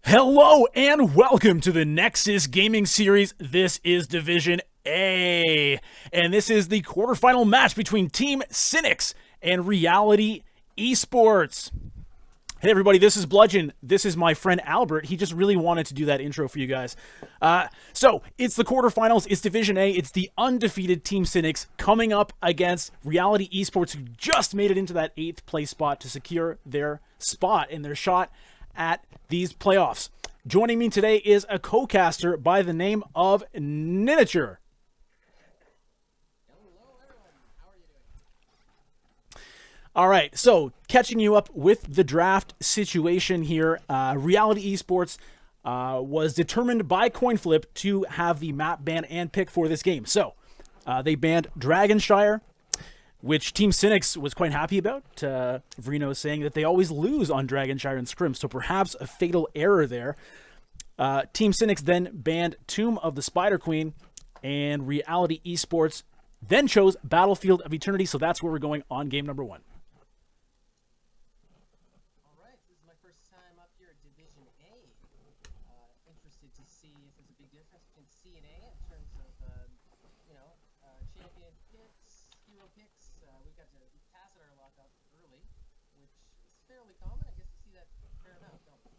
Hello and welcome to the Nexus Gaming Series. This is Division A, and this is the quarterfinal match between Team Sinix and Reality Esports. Hey everybody, this is Bludgeon. This is my friend Albert. He just really wanted to do that intro for you guys. So, it's the quarterfinals, it's Division A, it's the undefeated Team Sinix coming up against Reality Esports, who just made it into that 8th place spot to secure their spot in their shot at these playoffs. Joining me today is a co-caster by the name of Ninicher. Hello everyone, how are you doing? All right, so catching you up with the draft situation here, Reality Esports was determined by coin flip to have the map ban and pick for this game. So they banned Dragonshire, which Team Sinix was quite happy about. Vrino saying that they always lose on Dragonshire and Scrim, so perhaps a fatal error there. Team Sinix then banned Tomb of the Spider Queen, and Reality Esports then chose Battlefield of Eternity, so that's where we're going on game number 1. Alright, this is my first time up here at Division A. Interested to see if there's a big difference between C and A in terms of, champion picks, hero picks. We've got Tassadar locked up early, which is fairly common. I guess you see that a fair amount, don't we?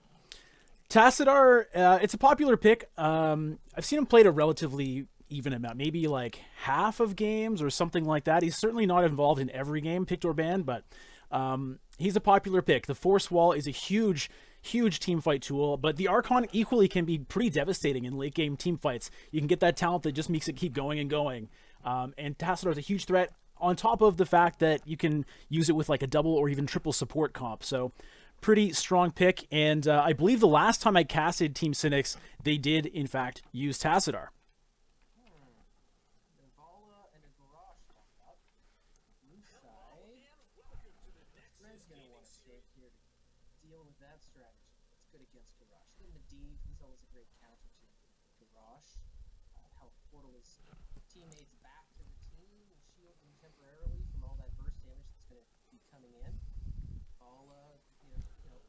Tassadar, it's a popular pick. I've seen him played a relatively even amount, maybe like half of games or something like that. He's certainly not involved in every game, picked or banned, but he's a popular pick. The Force Wall is a huge team fight tool, but the Archon equally can be pretty devastating in late game team fights. You can get that talent that just makes it keep going and going. And Tassadar is a huge threat, on top of the fact that you can use it with like a double or even triple support comp. So pretty strong pick, and I believe the last time I casted Team Sinix, they did in fact use Tassadar. Navala and a Garage locked up. Blue side. Red's going to want to stake here to deal with that strategy. It's good against Garage. Then Medivh, he's always a great counter to Garage. Help portal his teammates back to the team and shield them temporarily from all that burst damage that's going to be coming in. All,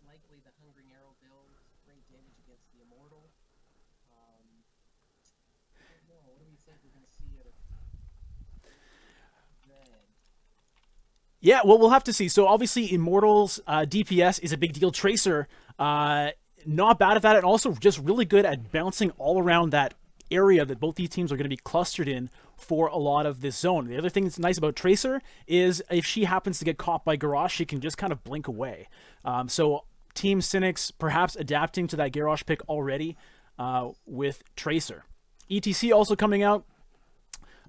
likely the Hungering Arrow build, great damage against the Immortal. I don't know, what do we think we're going to see out of Red? Yeah, well, we'll have to see. So obviously Immortals DPS is a big deal. Tracer, not bad at that, and also just really good at bouncing all around that area that both these teams are going to be clustered in for a lot of this zone. The other thing that's nice about Tracer is if she happens to get caught by Garrosh, she can just kind of blink away. So Team Sinix perhaps adapting to that Garrosh pick already with Tracer. ETC also coming out.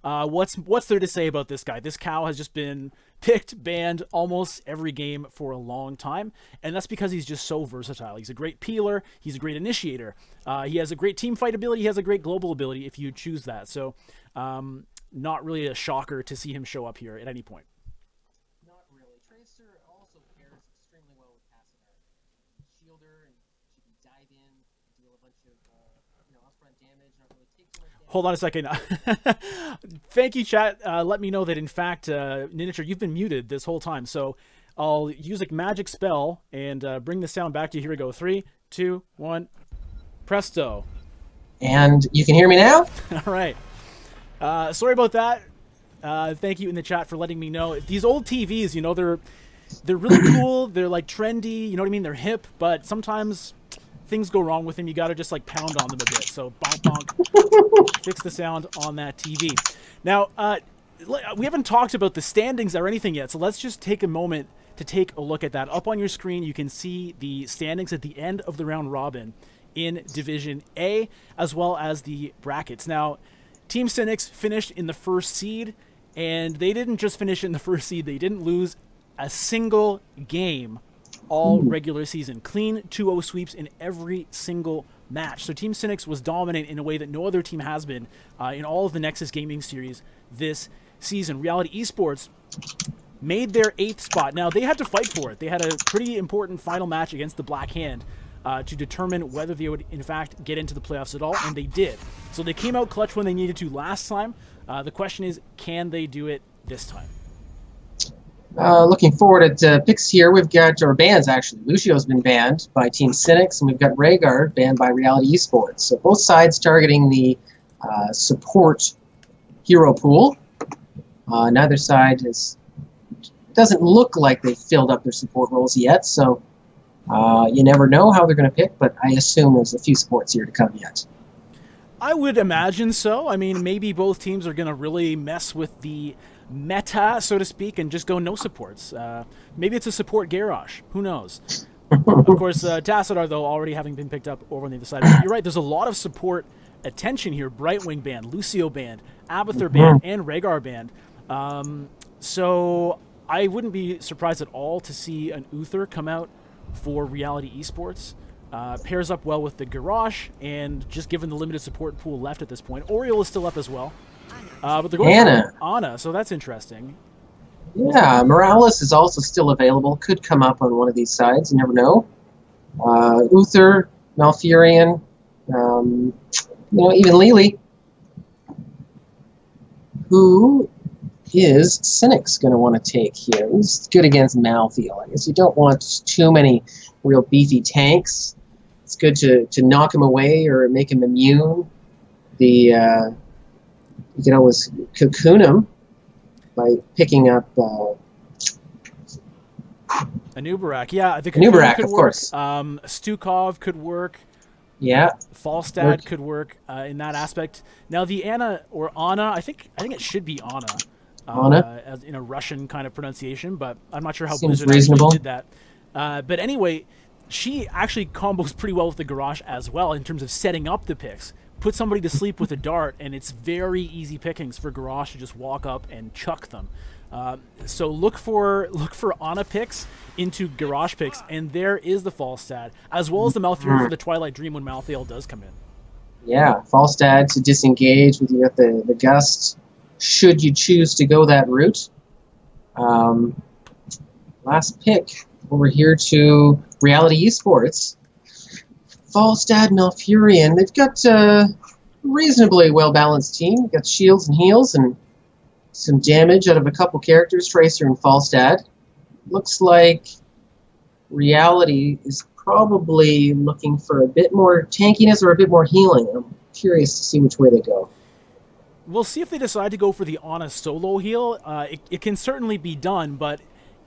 What's there to say about this guy? This cow has just been picked, banned almost every game for a long time, and that's because he's just so versatile. He's a great peeler, he's a great initiator, he has a great team fight ability, he has a great global ability if you choose that. So not really a shocker to see him show up here at any point. Not really. Tracer also pairs extremely well with Tassadar. Shielder, and she can dive in, deal a bunch of upfront damage, not really take too much damage. Hold on a second. Thank you, chat. Let me know that, in fact, Ninicher, you've been muted this whole time. So I'll use a magic spell and bring the sound back to you. Here we go. 3, 2, 1. Presto. And you can hear me now? All right. Sorry about that. Thank you in the chat for letting me know. These old TVs, they're really cool. They're like trendy. You know what I mean? They're hip, but sometimes things go wrong with them. You got to just like pound on them a bit. So bonk bonk. Fix the sound on that TV. Now, we haven't talked about the standings or anything yet, so let's just take a moment to take a look at that. Up on your screen, you can see the standings at the end of the round robin in Division A, as well as the brackets. Now, Team Sinix finished in the first seed, and they didn't just finish in the first seed. They didn't lose a single game all regular season. Clean 2-0 sweeps in every single match. So Team Sinix was dominant in a way that no other team has been in all of the Nexus Gaming Series this season. Reality Esports made their 8th spot. Now, they had to fight for it. They had a pretty important final match against the Black Hand to determine whether they would, in fact, get into the playoffs at all, and they did. So they came out clutch when they needed to last time. The question is, can they do it this time? Looking forward at picks here. We've got, or bans actually. Lucio's been banned by Team Sinix, and we've got Rhaegar banned by Reality Esports. So both sides targeting the support hero pool. Neither side doesn't look like they've filled up their support roles yet, so you never know how they're going to pick, but I assume there's a few supports here to come yet. I would imagine so. I mean, maybe both teams are going to really mess with the meta, so to speak, and just go no supports. Maybe it's a support garage. Who knows? Of course, Tassadar, though, already having been picked up over on the other side. But you're right, there's a lot of support attention here. Brightwing band, Lucio band, Abathur band, and Rhaegar band. So I wouldn't be surprised at all to see an Uther come out for Reality Esports. Pairs up well with the Garage, and just given the limited support pool left at this point, Oriole is still up as well. But they're going for Ana, so that's interesting. Yeah, Morales is also still available. Could come up on one of these sides. You never know. Uther, Malfurion, even Lily. Who is Sinix going to want to take here? Who's good against Malthael? I guess you don't want too many real beefy tanks. It's good to knock him away or make him immune. You can always cocoon him by picking up Anubarak. Yeah, the Anubarak, could of work. course. Stukov could work. Yeah. Falstad could work in that aspect. Now the Anna or Anna, I think it should be Anna. Anna? As in a Russian kind of pronunciation, but I'm not sure how Seems Blizzard reasonable. actually did that. But anyway, she actually combos pretty well with the Garage as well in terms of setting up the picks. Put somebody to sleep with a dart, and it's very easy pickings for Garage to just walk up and chuck them. So look for Ana picks into Garage picks, and there is the Falstad, as well as the Malfurion for the Twilight Dream when Malthael does come in. Yeah, Falstad to disengage with you at the Gust, should you choose to go that route. Last pick over here to Reality Esports. Falstad, Malfurion, they've got a reasonably well-balanced team. They've got shields and heals and some damage out of a couple characters, Tracer and Falstad. Looks like Reality is probably looking for a bit more tankiness or a bit more healing. I'm curious to see which way they go. We'll see if they decide to go for the Ana solo heal. It can certainly be done, but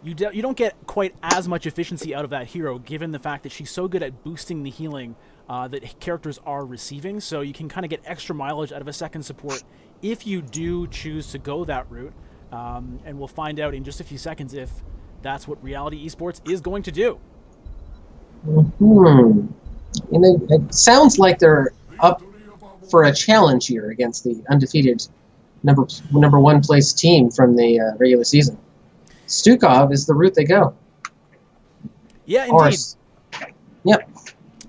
you don't get quite as much efficiency out of that hero, given the fact that she's so good at boosting the healing that characters are receiving. So you can kind of get extra mileage out of a second support if you do choose to go that route. And we'll find out in just a few seconds if that's what Reality Esports is going to do. And it sounds like they're up for a challenge here against the undefeated number one place team from the regular season. Stukov is the route they go. Yeah, indeed. Yep.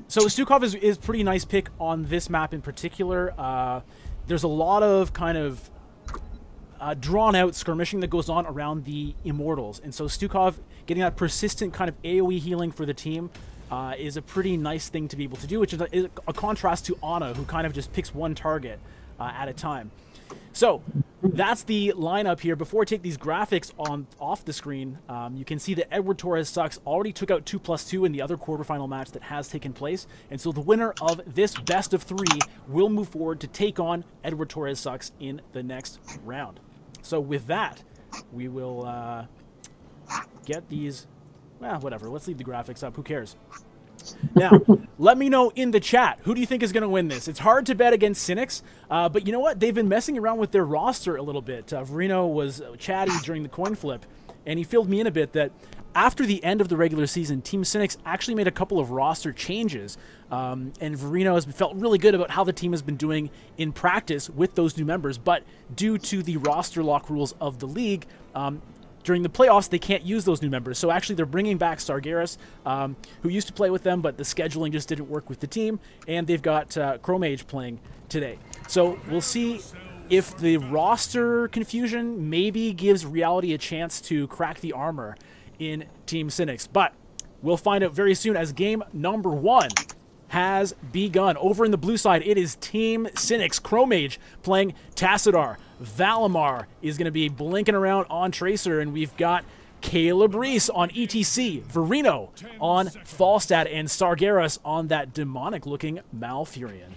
So Stukov is pretty nice pick on this map in particular. There's a lot of kind of drawn-out skirmishing that goes on around the Immortals. And so Stukov getting that persistent kind of AoE healing for the team is a pretty nice thing to be able to do, which is a contrast to Ana, who kind of just picks one target at a time. So that's the lineup here. Before I take these graphics off the screen, you can see that Edward Torres Sucks already took out 2+2 in the other quarterfinal match that has taken place. And so the winner of this best of 3 will move forward to take on Edward Torres Sucks in the next round. So with that, we will get these... Well, whatever. Let's leave the graphics up. Who cares? Now, let me know in the chat, who do you think is going to win this? It's hard to bet against Sinix, but you know what? They've been messing around with their roster a little bit. Verino was chatty during the coin flip, and he filled me in a bit that after the end of the regular season, Team Sinix actually made a couple of roster changes, and Verino has felt really good about how the team has been doing in practice with those new members, but due to the roster lock rules of the league, during the playoffs, they can't use those new members. So actually, they're bringing back Sargeras, who used to play with them, but the scheduling just didn't work with the team. And they've got Chromage playing today. So we'll see if the roster confusion maybe gives Reality a chance to crack the armor in Team Sinix. But we'll find out very soon as game number 1 has begun. Over in the blue side, it is Team Sinix. Chromage playing Tassadar. Valimar is going to be blinking around on Tracer, and we've got Caleb Reese on ETC, Verino on Falstad, and Sargeras on that demonic-looking Malfurion.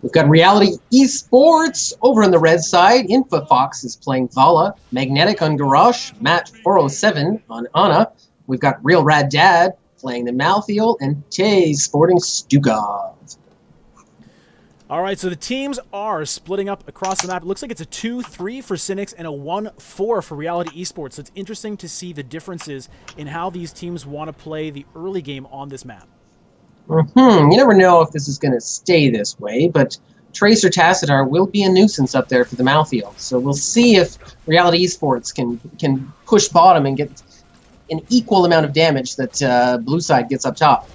We've got Reality Esports over on the red side. Infofox is playing Vala. Magnetic on Garrosh. Matt 407 on Ana. We've got Real Rad Dad playing the Malthiel, and Tay sporting Stukov. All right, so the teams are splitting up across the map. It looks like it's a 2-3 for Sinix and a 1-4 for Reality Esports. So it's interesting to see the differences in how these teams want to play the early game on this map. You never know if this is going to stay this way, but Tracer Tassadar will be a nuisance up there for the Malthiel. So we'll see if Reality Esports can push bottom and get an equal amount of damage that blue side gets up top.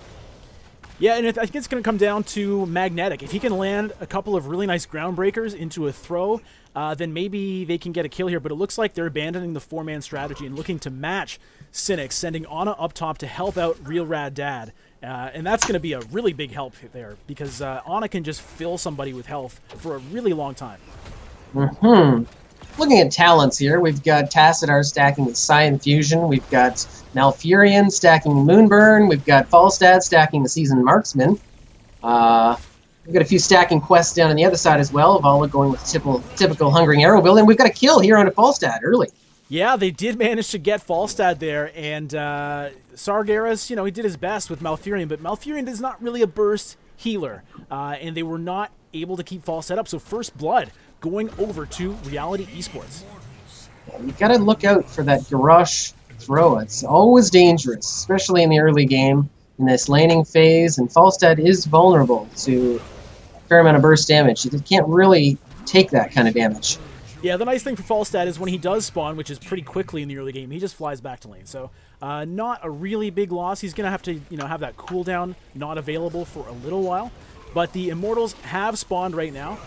Yeah, and I think it's going to come down to Magnetic. If he can land a couple of really nice ground breakers into a throw, then maybe they can get a kill here. But it looks like they're abandoning the four-man strategy and looking to match Sinix, sending Ana up top to help out Real Rad Dad. And that's going to be a really big help there because Ana can just fill somebody with health for a really long time. Looking at talents here, we've got Tassadar stacking with Cyan Fusion. We've got Malfurion stacking Moonburn. We've got Falstad stacking the Seasoned Marksman. We've got a few stacking quests down on the other side as well. Vala going with typical Hungering Arrow build. And we've got a kill here on a Falstad early. Yeah, they did manage to get Falstad there. And Sargeras, he did his best with Malfurion. But Malfurion is not really a burst healer. And they were not able to keep Falstad up. So first blood going over to Reality Esports. You gotta look out for that Garrosh throw. It's always dangerous, especially in the early game, in this laning phase, and Falstad is vulnerable to a fair amount of burst damage. He can't really take that kind of damage. Yeah, the nice thing for Falstad is when he does spawn, which is pretty quickly in the early game, he just flies back to lane. So not a really big loss. He's going to have to have that cooldown not available for a little while. But the Immortals have spawned right now.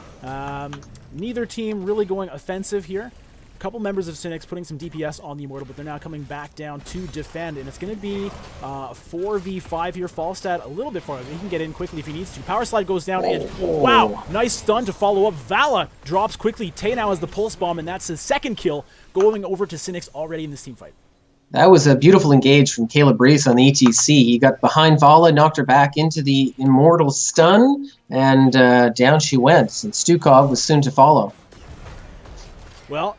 Neither team really going offensive here. A couple members of Sinix putting some DPS on the Immortal, but they're now coming back down to defend. And it's going to be 4v5 here. Falstad a little bit farther. He can get in quickly if he needs to. Power Slide goes down, and wow, nice stun to follow up. Vala drops quickly. Tay now has the Pulse Bomb, and that's his second kill, going over to Sinix already in this team fight. That was a beautiful engage from Caleb Reese on the ETC. He got behind Vala, knocked her back into the Immortal stun, and down she went. And Stukov was soon to follow. Well,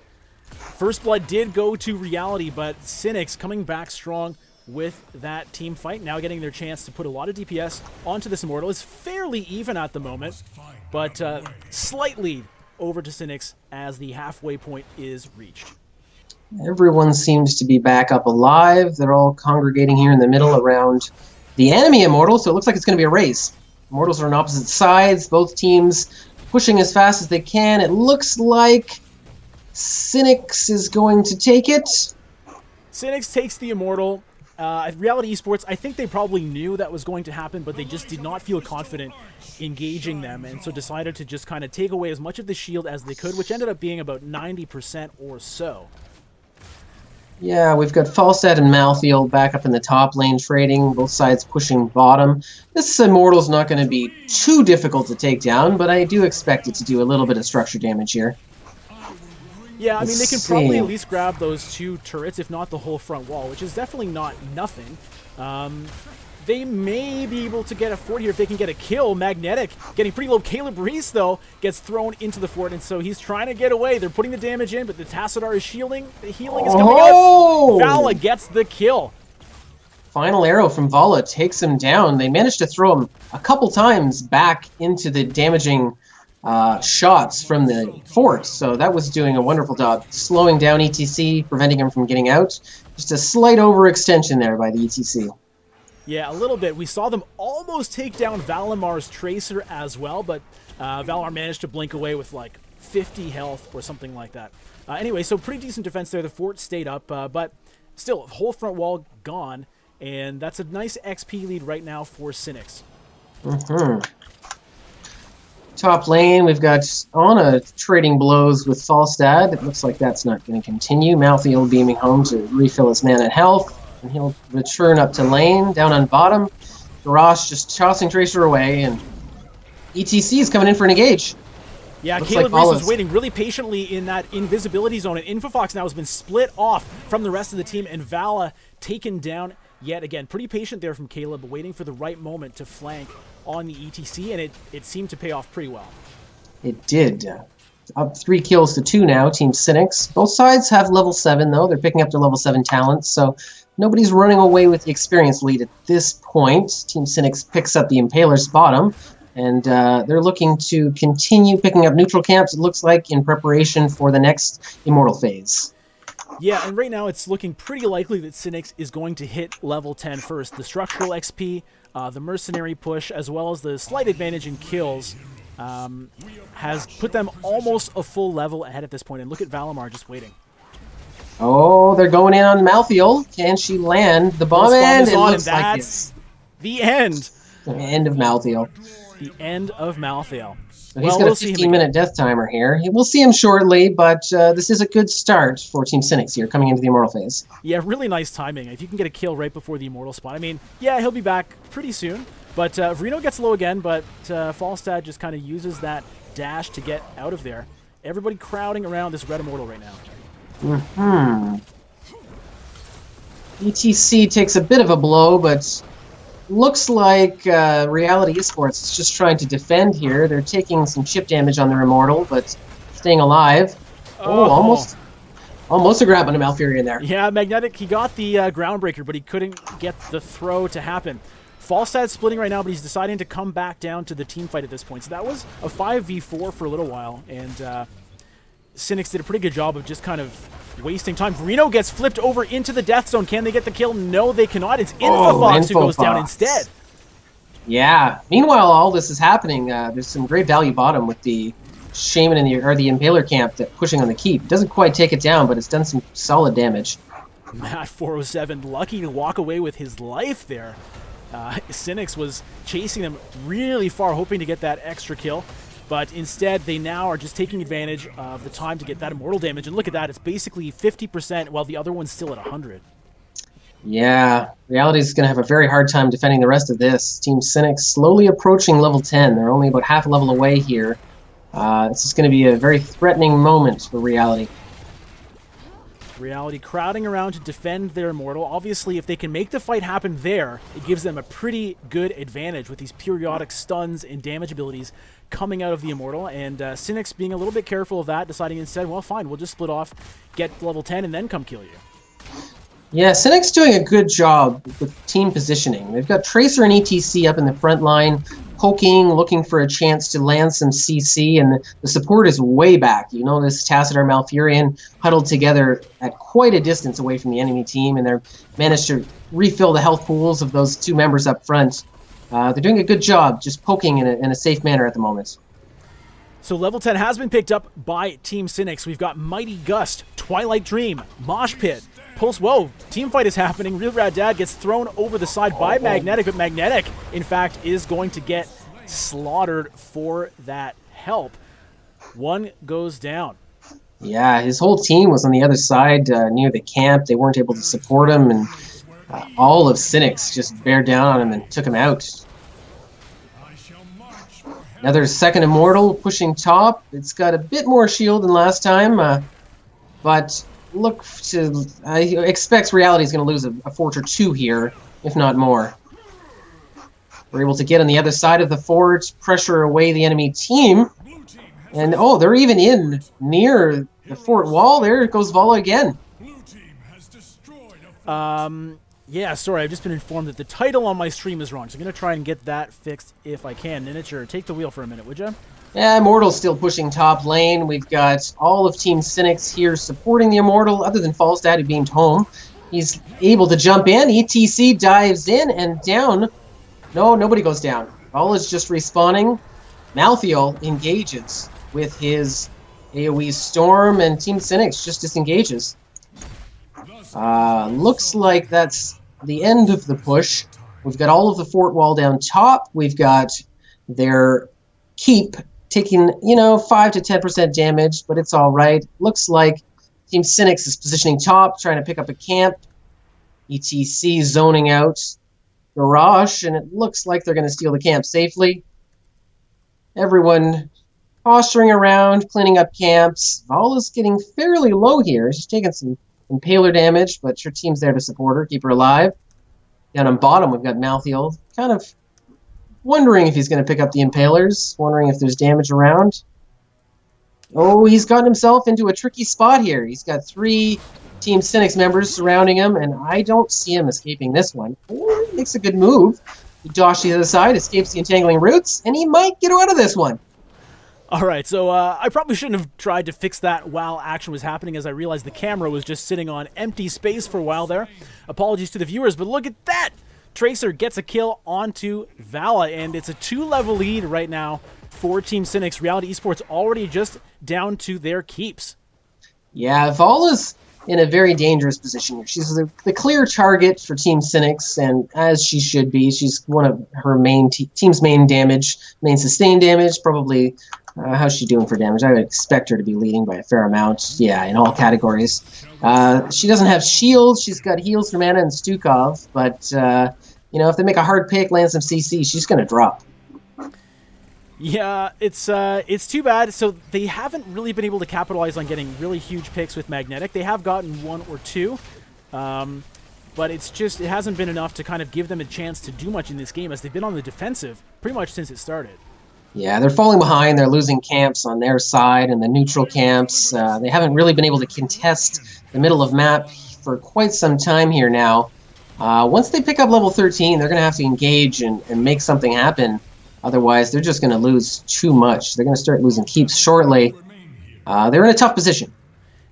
first blood did go to Reality, but Sinix coming back strong with that team fight. Now getting their chance to put a lot of DPS onto this Immortal. It's fairly even at the moment, but slight lead over to Sinix as the halfway point is reached. Everyone seems to be back up alive. They're all congregating here in the middle around the enemy Immortal, so it looks like it's going to be a race. Immortals are on opposite sides, both teams pushing as fast as they can. It looks like Sinix is going to take it. Sinix takes the Immortal. Reality Esports, I think they probably knew that was going to happen, but they just did not feel confident engaging them, and so decided to just kind of take away as much of the shield as they could, which ended up being about 90% or so. Yeah, we've got Falstad and Malthiel back up in the top lane trading, both sides pushing bottom. This Immortal's not going to be too difficult to take down, but I do expect it to do a little bit of structure damage here. Yeah, I mean, they can probably at least grab those two turrets, if not the whole front wall, which is definitely not nothing. They may be able to get a fort here if they can get a kill. Magnetic getting pretty low. Caleb Reese, though, gets thrown into the fort, and so he's trying to get away. They're putting the damage in, but the Tassadar is shielding. The healing is coming out. Vala gets the kill. Final arrow from Vala takes him down. They managed to throw him a couple times back into the damaging shots from the fort, so that was doing a wonderful job. Slowing down ETC, preventing him from getting out. Just a slight overextension there by the ETC. Yeah, a little bit. We saw them almost take down Valamar's Tracer as well, but Valamar managed to blink away with like 50 health or something like that. Anyway, so pretty decent defense there. The fort stayed up, but still, whole front wall gone, and that's a nice XP lead right now for Sinix. Top lane, we've got Ana trading blows with Falstad. It looks like that's not going to continue. Malthiel beaming home to refill his mana health. And he'll return up to lane, down on bottom. Garrosh just tossing Tracer away, and ETC is coming in for an engage. Yeah, Looks Caleb like Reese all was is- waiting really patiently in that invisibility zone, and Infofox now has been split off from the rest of the team, and Vala taken down yet again. Pretty patient there from Caleb, waiting for the right moment to flank on the ETC, and it seemed to pay off pretty well. It did. Up 3 kills to 2 now, Team Sinix. Both sides have level 7, though. They're picking up their level 7 talents, so nobody's running away with the experience lead at this point. Team Sinix picks up the Impaler's bottom, and they're looking to continue picking up neutral camps, it looks like, in preparation for the next Immortal phase. Yeah, and right now it's looking pretty likely that Sinix is going to hit level 10 first. The structural XP, the mercenary push, as well as the slight advantage in kills has put them almost a full level ahead at this point. And look at Valimar just waiting. Oh, they're going in on Malthael. Can she land the bomb? Pulse bomb And is it on, looks and like that's the end. the end of Malthael. The end of Malthael. So he's got a 15-minute death timer here. We'll see him shortly, but this is a good start for Team Sinix here, coming into the Immortal phase. Yeah, really nice timing. If you can get a kill right before the Immortal spot. I mean, yeah, he'll be back pretty soon. But Verino gets low again, but Falstad just kind of uses that dash to get out of there. Everybody crowding around this Red Immortal right now. ETC takes a bit of a blow, but looks like Reality Esports is just trying to defend here. They're taking some chip damage on their Immortal, but staying alive. Oh, almost a grab on a Malfurion there. Yeah, Magnetic, he got the Groundbreaker, but he couldn't get the throw to happen. Falstad's splitting right now, but he's deciding to come back down to the team fight at this point. So that was a 5v4 for a little while, and Sinix did a pretty good job of just kind of wasting time. Verino gets flipped over into the death zone. Can they get the kill? No, they cannot. It's Infofox who goes down instead. Yeah. Meanwhile, all this is happening. There's some great value bottom with the Shaman and the Impaler camp that pushing on the keep. It doesn't quite take it down, but it's done some solid damage. Matt 407 lucky to walk away with his life there. Sinix was chasing them really far, hoping to get that extra kill. But instead, they now are just taking advantage of the time to get that Immortal damage. And look at that, it's basically 50%, while the other one's still at 100. Yeah, Reality's going to have a very hard time defending the rest of this. Team Sinix slowly approaching level 10. They're only about half a level away here. This is going to be a very threatening moment for Reality. Reality crowding around to defend their Immortal. Obviously, if they can make the fight happen there, it gives them a pretty good advantage with these periodic stuns and damage abilities coming out of the Immortal. And Sinix being a little bit careful of that, deciding instead, well, fine, we'll just split off, get level 10, and then come kill you. Yeah, Sinix doing a good job with team positioning. They've got Tracer and ETC up in the front line, poking, looking for a chance to land some CC, and the support is way back. You notice Tacitor and Malfurion huddled together at quite a distance away from the enemy team, and they're managed to refill the health pools of those two members up front. They're doing a good job just poking in a safe manner at the moment. So level 10 has been picked up by Team Sinix. We've got Mighty Gust, Twilight Dream, Mosh Pit, Pulse. Whoa, team fight is happening. Real Rad Dad gets thrown over the side by Magnetic, but Magnetic, in fact, is going to get slaughtered for that help. One goes down. Yeah, his whole team was on the other side near the camp. They weren't able to support him, and all of Sinix just bear down on him and took him out. Another second Immortal pushing top. It's got a bit more shield than last time, but look to... I expect Reality is going to lose a fort or two here, if not more. We're able to get on the other side of the fort, pressure away the enemy team, and oh, they're even in near the fort wall. There goes Vala again. Yeah, sorry, I've just been informed that the title on my stream is wrong, so I'm going to try and get that fixed if I can. Miniature, take the wheel for a minute, would you? Yeah, Immortal's still pushing top lane. We've got all of Team Sinix here supporting the Immortal, other than Falstad, who beamed home. He's able to jump in. ETC dives in and down. No, nobody goes down. Vala's just respawning. Malthael engages with his AoE Storm, and Team Sinix just disengages. Looks like that's the end of the push. We've got all of the fort wall down top. We've got their keep taking, 5 to 10% damage, but it's all right. Looks like Team Sinix is positioning top, trying to pick up a camp. ETC zoning out Garage, and it looks like they're going to steal the camp safely. Everyone posturing around, cleaning up camps. Vala's getting fairly low here. She's taking some impaler damage, but her team's there to support her, keep her alive. Down on bottom, we've got Malthiel, kind of wondering if he's going to pick up the impalers, wondering if there's damage around. Oh, he's gotten himself into a tricky spot here. He's got 3 Team Sinix members surrounding him, and I don't see him escaping this one. Or he makes a good move. He dodges to the other side, escapes the entangling roots, and he might get out of this one. All right, so I probably shouldn't have tried to fix that while action was happening, as I realized the camera was just sitting on empty space for a while there. Apologies to the viewers, but look at that! Tracer gets a kill onto Vala, and it's a 2-level lead right now for Team Sinix. Reality Esports already just down to their keeps. Yeah, Vala's in a very dangerous position here. She's the clear target for Team Sinix, and as she should be, she's one of her team's main sustained damage. Probably, how's she doing for damage? I would expect her to be leading by a fair amount. Yeah, in all categories. She doesn't have shields. She's got heals from Anna and Stukov, but if they make a hard pick, land some CC, she's going to drop. Yeah, it's too bad. So they haven't really been able to capitalize on getting really huge picks with Magnetic. They have gotten 1 or 2, but it hasn't been enough to kind of give them a chance to do much in this game, as they've been on the defensive pretty much since it started. Yeah, they're falling behind. They're losing camps on their side and the neutral camps. They haven't really been able to contest the middle of map for quite some time here now. Once they pick up level 13, they're going to have to engage and make something happen. Otherwise, they're just going to lose too much. They're going to start losing keeps shortly. They're in a tough position.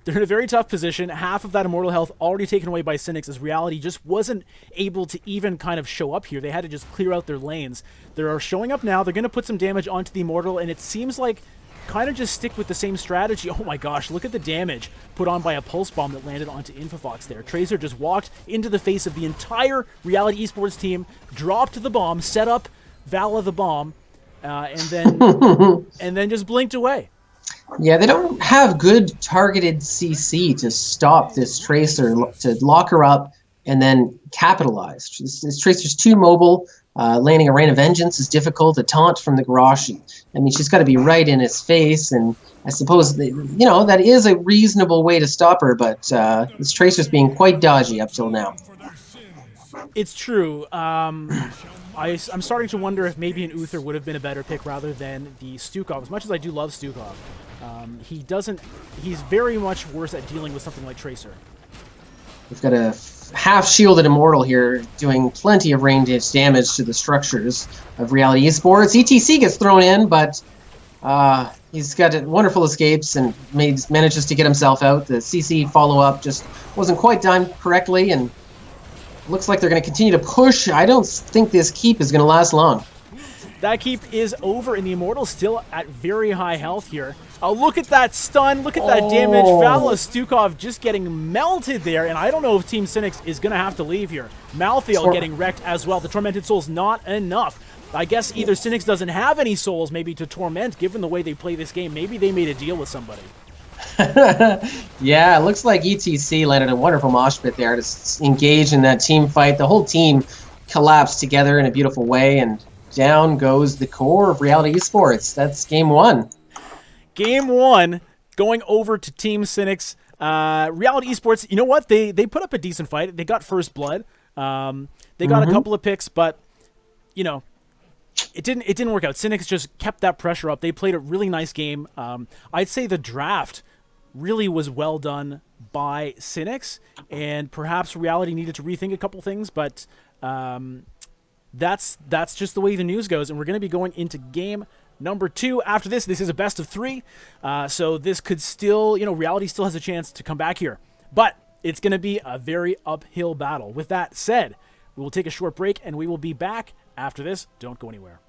They're in a very tough position. Half of that immortal health already taken away by Sinix, as Reality just wasn't able to even kind of show up here. They had to just clear out their lanes. They're showing up now. They're going to put some damage onto the immortal, and it seems like kind of just stick with the same strategy. Oh my gosh, look at the damage put on by a pulse bomb that landed onto Infofox there. Tracer just walked into the face of the entire Reality Esports team, dropped the bomb, set up Vala the bomb, and then just blinked away. Yeah, they don't have good targeted CC to stop this Tracer, to lock her up and then capitalize. This Tracer's too mobile. Landing a Rain of Vengeance is difficult. A taunt from the garage, I mean, she's got to be right in his face, and I suppose that is a reasonable way to stop her, but this Tracer's being quite dodgy up till now. It's true. I'm starting to wonder if maybe an Uther would have been a better pick rather than the Stukov. As much as I do love Stukov, he's very much worse at dealing with something like Tracer. We've got a half-shielded Immortal here doing plenty of range damage to the structures of Reality Esports. ETC gets thrown in, but he's got wonderful escapes and manages to get himself out. The CC follow-up just wasn't quite done correctly, and looks like they're going to continue to push. I don't think this keep is going to last long. That keep is over, and the Immortal still at very high health here. Oh, look at that stun. Look at that damage. Vala Stukov just getting melted there, and I don't know if Team Sinix is going to have to leave here. Malthiel getting wrecked as well. The Tormented Soul's not enough. I guess either Sinix doesn't have any souls maybe to torment, given the way they play this game. Maybe they made a deal with somebody. Yeah, it looks like ETC landed a wonderful mosh pit there to engage in that team fight. The whole team collapsed together in a beautiful way, and down goes the core of Reality Esports. That's game 1. Game 1 going over to Team Sinix. Reality Esports, you know what? They put up a decent fight. They got first blood. They got a couple of picks, but it didn't work out. Sinix just kept that pressure up. They played a really nice game. I'd say the draft really was well done by Sinix, and perhaps Reality needed to rethink a couple things, but that's just the way the news goes, and we're going to be going into game number 2 after this. This is a best of 3, so this could still, Reality still has a chance to come back here, but it's going to be a very uphill battle. With that said, we will take a short break, and we will be back after this. Don't go anywhere.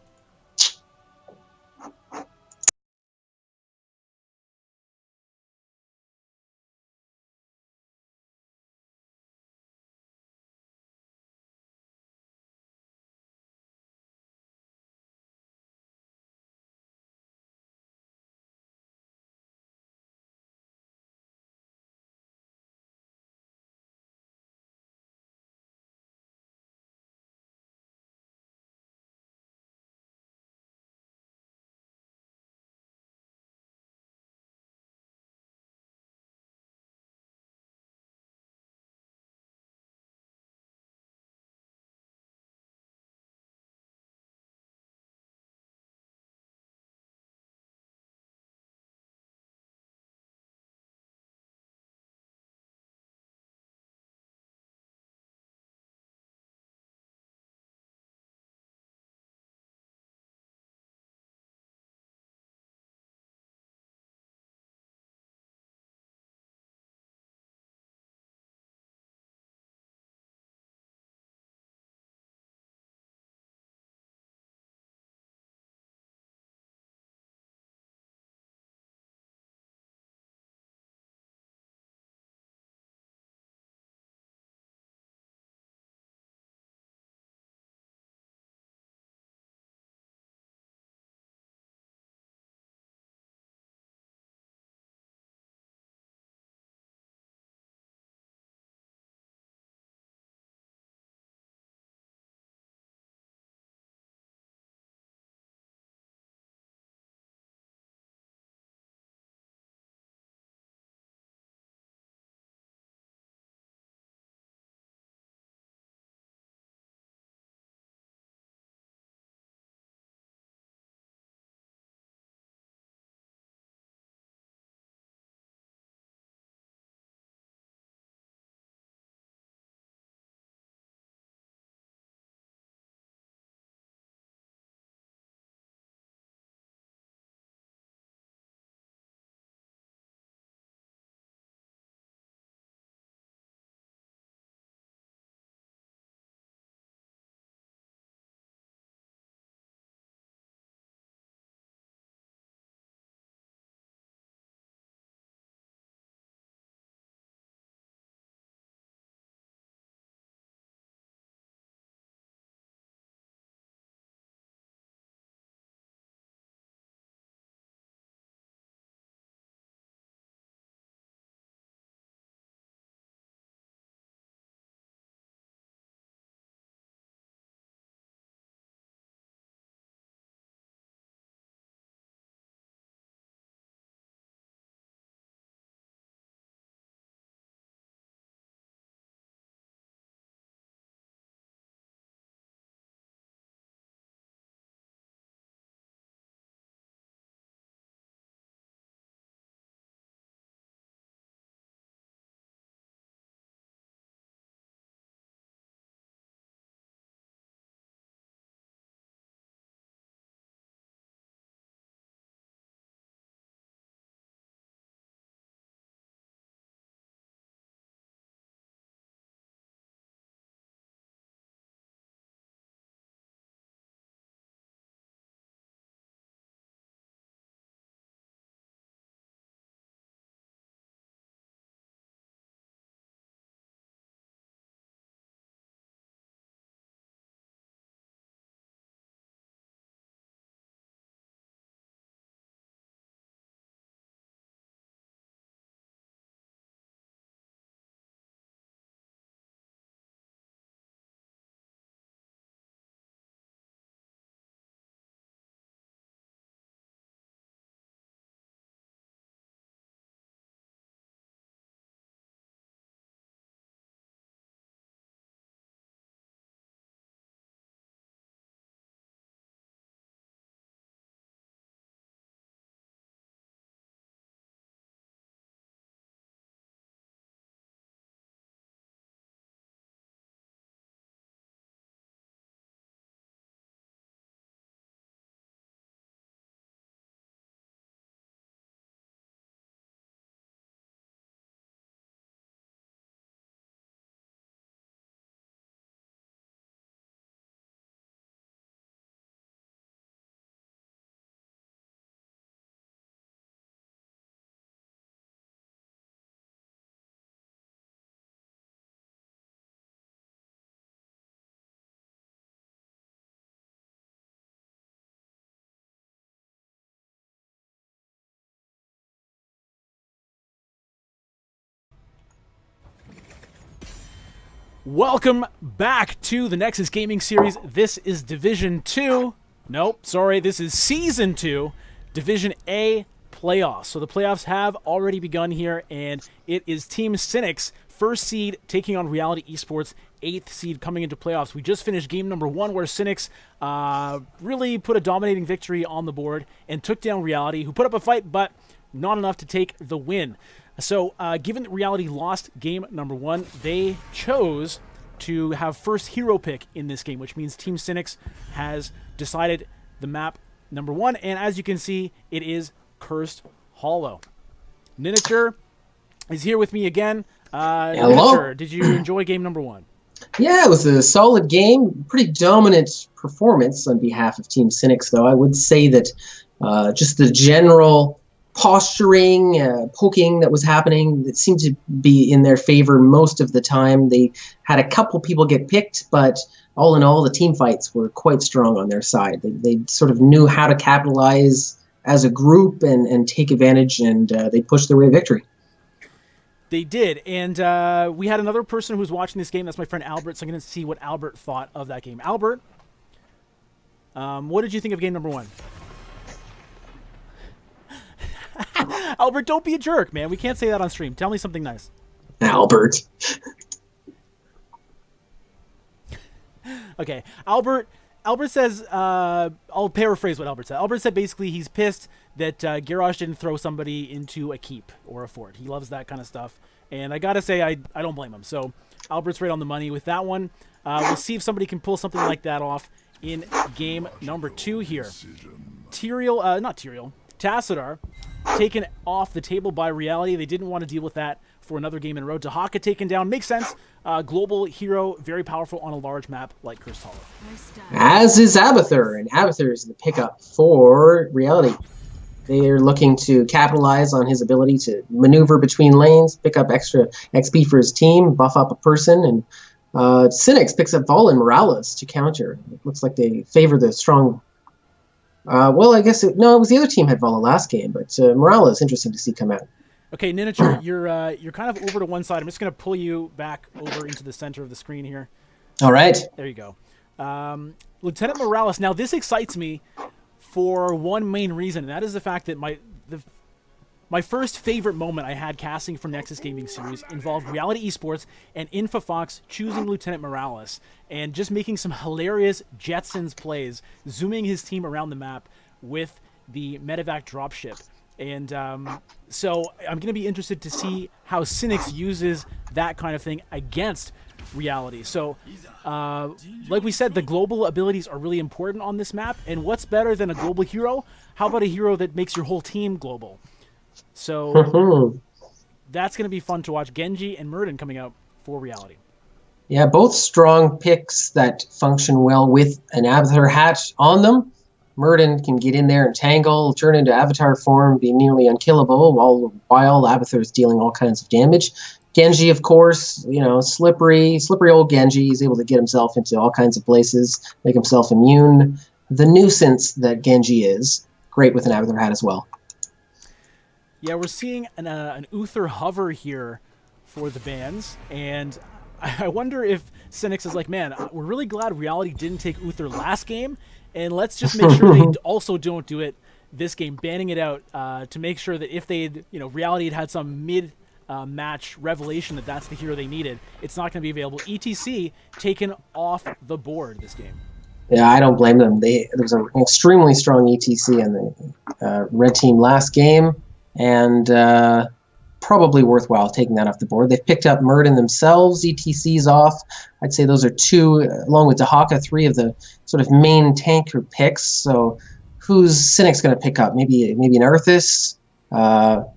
Welcome back to the Nexus Gaming Series. This is Division 2. Nope, sorry, this is Season 2, Division A playoffs. So the playoffs have already begun here, and it is Team Sinix, first seed, taking on Reality Esports, 8th seed, coming into playoffs. We just finished game number 1, where Sinix really put a dominating victory on the board and took down Reality, who put up a fight, but not enough to take the win. So, given that Reality lost game number 1, they chose to have first hero pick in this game, which means Team Sinix has decided the map number 1, and as you can see, it is Cursed Hollow. Ninicher is here with me again. Hello. Ninicher, did you enjoy game number 1? Yeah, it was a solid game. Pretty dominant performance on behalf of Team Sinix, though. I would say that just the general posturing, poking that was happening, it seemed to be in their favor most of the time. They had a couple people get picked, but all in all, the team fights were quite strong on their side. They sort of knew how to capitalize as a group and take advantage, and they pushed their way to victory. They did, and we had another person who was watching this game. That's my friend Albert, so I'm going to see what Albert thought of that game. Albert, what did you think of game number 1? Albert, don't be a jerk, man. We can't say that on stream. Tell me something nice. Albert. Okay, Albert says, I'll paraphrase what Albert said. Albert said basically he's pissed that Garrosh didn't throw somebody into a keep or a fort. He loves that kind of stuff. And I got to say, I don't blame him. So Albert's right on the money with that one. We'll see if somebody can pull something like that off in game number 2 here. Tassadar taken off the table by Reality. They didn't want to deal with that for another game in a row. Dahaka taken down. Makes sense. Global hero, very powerful on a large map like Cursed Hollow. As is Abathur, and Abathur is the pickup for Reality. They are looking to capitalize on his ability to maneuver between lanes, pick up extra XP for his team, buff up a person, and Sinix picks up Vol and Morales to counter. It looks like they favor the strong... well, I guess it was the other team had Vala last game, but Morales interesting to see come out. Okay, Ninicher, you're kind of over to one side. I'm just going to pull you back over into the center of the screen here. All right. There you go. Lieutenant Morales. Now, this excites me for one main reason, and that is the fact that my first favorite moment I had casting for Nexus Gaming Series involved Reality Esports and InfoFox choosing Lieutenant Morales and just making some hilarious Jetsons plays, zooming his team around the map with the medevac dropship. And so I'm going to be interested to see how Sinix uses that kind of thing against Reality. So like we said, the global abilities are really important on this map. And what's better than a global hero? How about a hero that makes your whole team global? So that's going to be fun to watch. Genji and Murden coming out for Reality. Yeah, both strong picks that function well with an Avatar hat on them. Murden can get in there and tangle, turn into Avatar form, be nearly unkillable, while Avatar is dealing all kinds of damage. Genji, of course, slippery old Genji. He's able to get himself into all kinds of places, make himself immune. The nuisance that Genji is, great with an Avatar hat as well. Yeah, we're seeing an Uther hover here for the bans, and I wonder if Sinix is like, man, we're really glad Reality didn't take Uther last game, and let's just make sure they also don't do it this game, banning it out to make sure that if they'd, Reality had some mid-match revelation that that's the hero they needed, it's not going to be available. ETC taken off the board this game. Yeah, I don't blame them. There was an extremely strong ETC on the red team last game, and probably worthwhile taking that off the board. They've picked up Murden themselves. ETC's off. I'd say those are 2, along with Dahaka, 3 of the sort of main tanker picks. So who's Sinix going to pick up? Maybe an Earthus.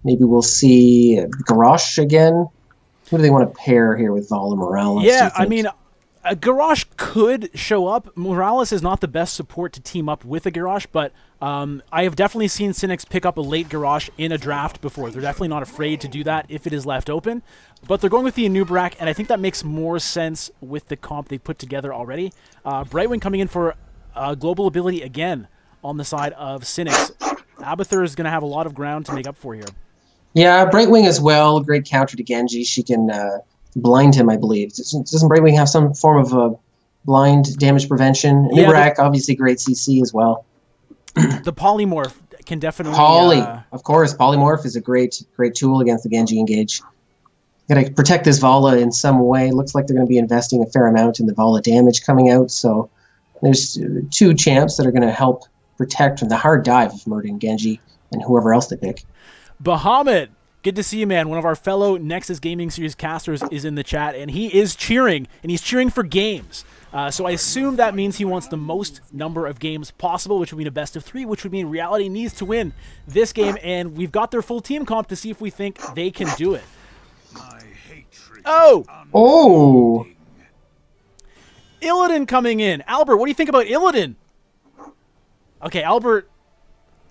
Maybe we'll see Garrosh again. Who do they want to pair here with Vala Morales? Yeah, I mean, Garrosh could show up. Morales is not the best support to team up with a Garrosh, but I have definitely seen Sinix pick up a late Garrosh in a draft before. They're definitely not afraid to do that if it is left open. But they're going with the Anubrak, and I think that makes more sense with the comp they put together already. Brightwing coming in for global ability again on the side of Sinix. Abathur is going to have a lot of ground to make up for here. Yeah, Brightwing as well. Great counter to Genji. She can blind him, I believe. Doesn't Brightwing have some form of blind damage prevention? Yeah, Nubrak, obviously great CC as well. The polymorph can definitely... Of course, polymorph is a great tool against the Genji engage. Got to protect this Vala in some way. Looks like they're going to be investing a fair amount in the Vala damage coming out, so there's 2 champs that are going to help protect from the hard dive of Murd and Genji and whoever else they pick. Bahamut, good to see you, man. One of our fellow Nexus Gaming Series casters is in the chat, and he is cheering, and he's cheering for games. So I assume that means he wants the most number of games possible, which would mean a best of 3, which would mean Reality needs to win this game, and we've got their full team comp to see if we think they can do it. Oh! Illidan coming in. Albert, what do you think about Illidan? Okay, Albert...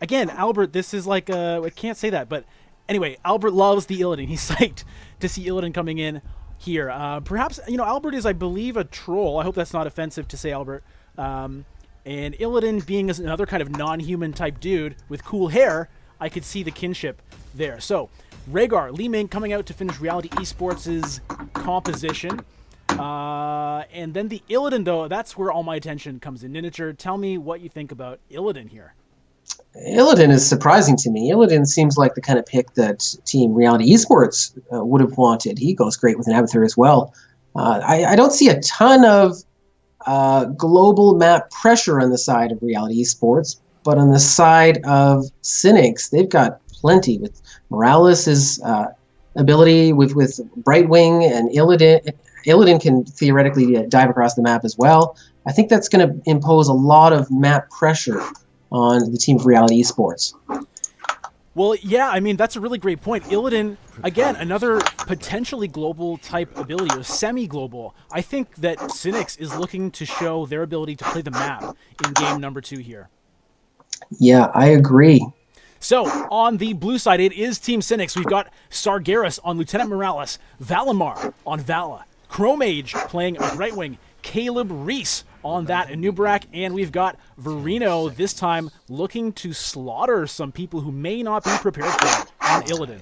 Again, Albert, this is like... I can't say that, but... Anyway, Albert loves the Illidan. He's psyched to see Illidan coming in here. Perhaps, Albert is, I believe, a troll. I hope that's not offensive to say Albert. And Illidan being another kind of non-human type dude with cool hair, I could see the kinship there. So, Rhaegar, Li Ming coming out to finish Reality Esports' composition. And then the Illidan, though, that's where all my attention comes in. Ninicher, tell me what you think about Illidan here. Illidan is surprising to me. Illidan seems like the kind of pick that Team Reality Esports would have wanted. He goes great with an Abathur as well. I don't see a ton of global map pressure on the side of Reality Esports, but on the side of Sinix, they've got plenty with Morales' ability with Brightwing, and Illidan can theoretically dive across the map as well. I think that's going to impose a lot of map pressure on the team of Reality Esports. Well, yeah, I mean, that's a really great point. Illidan, again, another potentially global type ability, or semi-global. I think that Sinix is looking to show their ability to play the map in game number 2 here. Yeah, I agree. So, on the blue side, it is Team Sinix. We've got Sargeras on Lieutenant Morales, Valimar on Vala, Chromage playing Brightwing, Caleb Reese on that Anubarak, and we've got Verino this time looking to slaughter some people who may not be prepared for it on Illidan.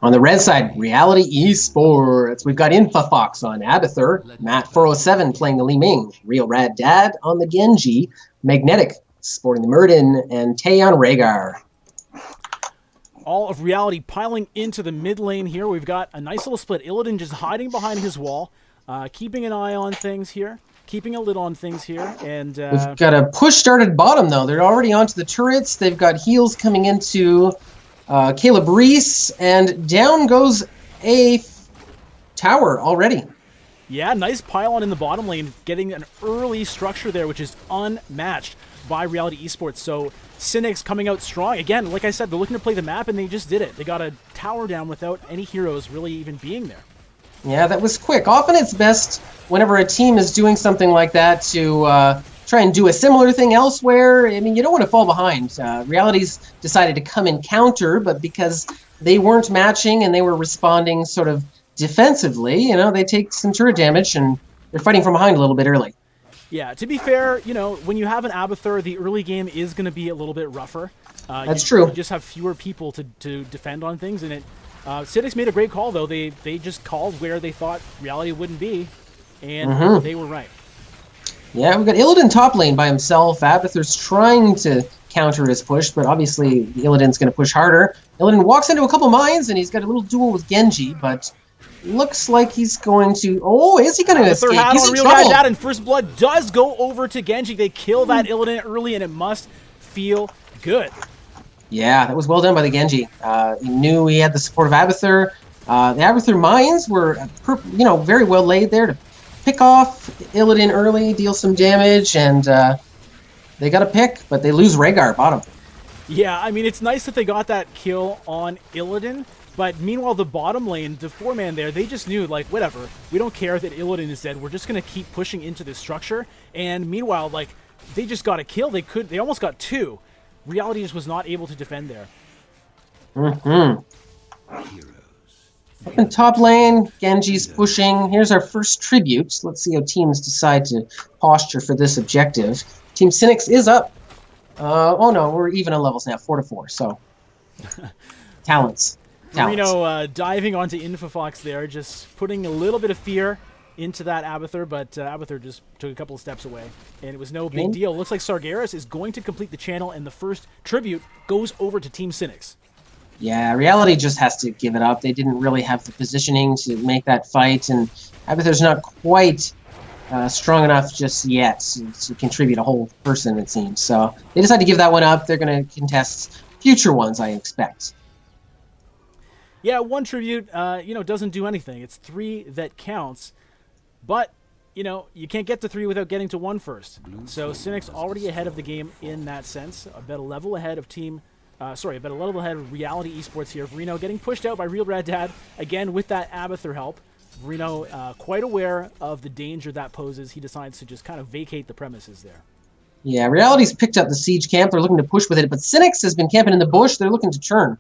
On the red side, Reality Esports. We've got Infafox on Abathur, Matt407 playing the Li Ming, Real Rad Dad on the Genji, Magnetic sporting the Murden, and Tay on Rhaegar. All of Reality piling into the mid lane here. We've got a nice little split. Illidan just hiding behind his wall, keeping an eye on things here. Keeping a lid on things here, and we've got a push started bottom though. They're already onto the turrets. They've got heals coming into Caleb Reese, and down goes a tower already. Yeah, nice pylon in the bottom lane, getting an early structure there, which is unmatched by Reality Esports. So Sinix coming out strong. Again, like I said, they're looking to play the map, and they just did it. They got a tower down without any heroes really even being there. Yeah, that was quick. Often it's best whenever a team is doing something like that to try and do a similar thing elsewhere. I mean, you don't want to fall behind. Reality's decided to come and counter, but because they weren't matching and they were responding sort of defensively, they take some turret damage and they're fighting from behind a little bit early. Yeah, to be fair, when you have an Abathur, the early game is going to be a little bit rougher. That's true. You just have fewer people to defend on things, and Sinix made a great call, though. They just called where they thought Reality wouldn't be, and they were right. Yeah, we've got Illidan top lane by himself. Abathur's trying to counter his push, but obviously Illidan's going to push harder. Illidan walks into a couple mines, and he's got a little duel with Genji, but looks like he's going to... Oh, is he going to escape? He's in trouble! That, and First Blood does go over to Genji. They kill that Illidan early, and it must feel good. Yeah, that was well done by the Genji. He knew he had the support of Abathur. The Abathur mines were, very well laid there to pick off Illidan early, deal some damage, and they got a pick, but they lose Rhaegar bottom. Yeah, I mean, it's nice that they got that kill on Illidan, but meanwhile, the bottom lane, the 4-man there, they just knew, like, whatever. We don't care that Illidan is dead. We're just going to keep pushing into this structure, and meanwhile, like, they just got a kill. They almost got 2. Reality just was not able to defend there. Up in top lane, Genji's pushing. Here's our first tribute. Let's see how teams decide to posture for this objective. Team Sinix is up. Oh no, we're even on levels now, 4-4. So talents. talent. Reno diving onto Infofox there, just putting a little bit of fear into that Abathur, but Abathur just took a couple of steps away, and it was no big deal. Looks like Sargeras is going to complete the channel, and the first tribute goes over to Team Sinix. Yeah, Reality just has to give it up. They didn't really have the positioning to make that fight, and Abathur's not quite strong enough just yet to contribute a whole person, it seems. So they decided to give that one up. They're going to contest future ones, I expect. Yeah, one tribute, doesn't do anything. It's 3 that counts. But, you can't get to 3 without getting to 1 first. So Sinix already ahead of the game in that sense. About a level ahead of Reality Esports here. Reno getting pushed out by Real Rad Dad, again with that Abathur help. Reno quite aware of the danger that poses. He decides to just kind of vacate the premises there. Yeah, Reality's picked up the siege camp. They're looking to push with it, but Sinix has been camping in the bush. They're looking to turn.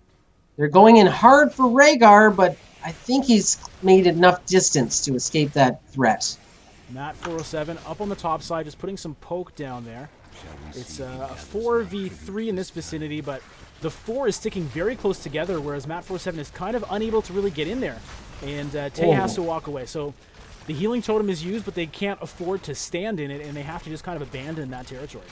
They're going in hard for Rhaegar, but I think he's made enough distance to escape that threat. Matt 407 up on the top side, just putting some poke down there. It's a 4v3 in this vicinity, but the 4 is sticking very close together, whereas Matt 407 is kind of unable to really get in there. And Tay has to walk away. So the healing totem is used, but they can't afford to stand in it, and they have to just kind of abandon that territory.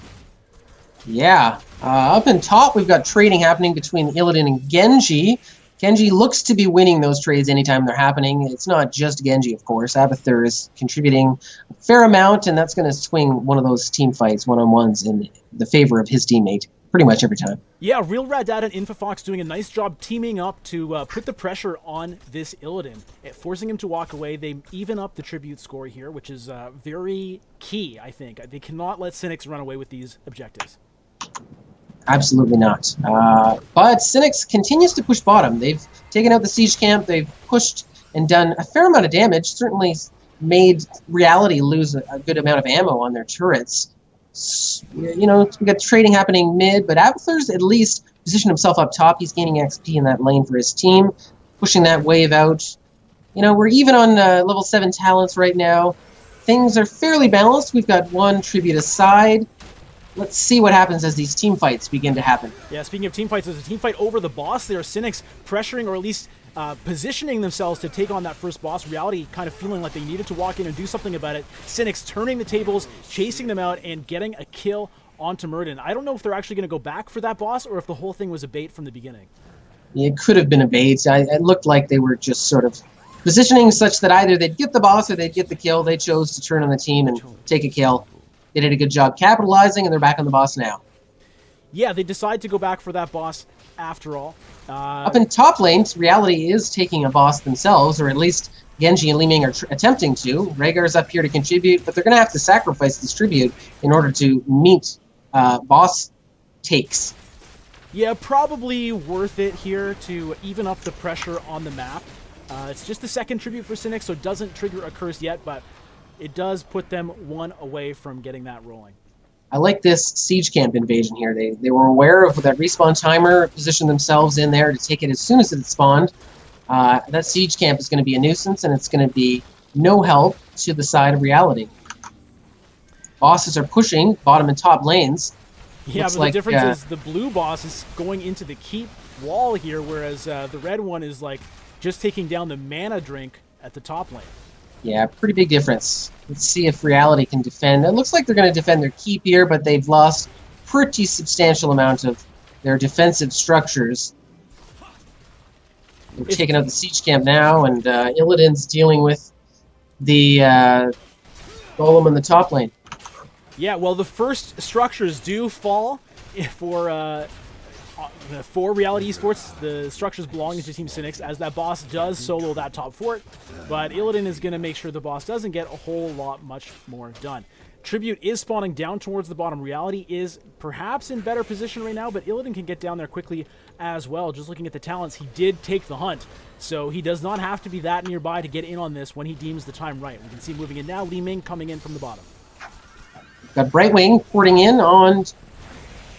Yeah. Up in top, we've got trading happening between Illidan and Genji. Genji looks to be winning those trades anytime they're happening. It's not just Genji, of course. Abathur is contributing a fair amount, and that's going to swing one of those team fights, one-on-ones, in the favor of his teammate pretty much every time. Yeah, Real Rad Dad and Infofox doing a nice job teaming up to put the pressure on this Illidan, forcing him to walk away. They even up the tribute score here, which is very key, I think. They cannot let Sinix run away with these objectives. Absolutely not. But Sinix continues to push bottom. They've taken out the siege camp. They've pushed and done a fair amount of damage. Certainly made Reality lose a good amount of ammo on their turrets. We got trading happening mid, but Abathur's at least positioned himself up top. He's gaining XP in that lane for his team, pushing that wave out. We're even on level 7 talents right now. Things are fairly balanced. We've got 1 tribute aside. Let's see what happens as these team fights begin to happen. Yeah, speaking of team fights, there's a team fight over the boss there. Sinix pressuring, or at least positioning themselves to take on that first boss. Reality kind of feeling like they needed to walk in and do something about it. Sinix turning the tables, chasing them out, and getting a kill onto Murden. I don't know if they're actually going to go back for that boss, or if the whole thing was a bait from the beginning. It could have been a bait. It looked like they were just sort of positioning such that either they'd get the boss or they'd get the kill. They chose to turn on the team and take a kill. They did a good job capitalizing, and they're back on the boss now. Yeah, they decide to go back for that boss after all. Up in top lane, Reality is taking a boss themselves, or at least Genji and Li Ming are attempting to. Rhaegar's up here to contribute, but they're going to have to sacrifice this tribute in order to meet boss takes. Yeah, probably worth it here to even up the pressure on the map. It's just the second tribute for Sinix, so it doesn't trigger a curse yet, but it does put them 1 away from getting that rolling. I like this siege camp invasion here. They were aware of that respawn timer, positioned themselves in there to take it as soon as it spawned. That siege camp is going to be a nuisance, and it's going to be no help to the side of Reality. Bosses are pushing bottom and top lanes. Yeah, Looks but like, the difference is the blue boss is going into the keep wall here, whereas the red one is like just taking down the mana drink at the top lane. Yeah, pretty big difference. Let's see if Reality can defend. It looks like they're going to defend their keep here, but they've lost pretty substantial amount of their defensive structures. They're taking out the siege camp now, and Illidan's dealing with the golem in the top lane. Yeah, well, the first structures do fall for Reality Esports. The structures belonging to Team Sinix, as that boss does solo that top fort, but Illidan is going to make sure the boss doesn't get a whole lot much more done. Tribute is spawning down towards the bottom. Reality is perhaps in better position right now, but Illidan can get down there quickly as well. Just looking at the talents, he did take the hunt, so he does not have to be that nearby to get in on this when he deems the time right. We can see moving in now, Li Ming coming in from the bottom. Got Brightwing porting in on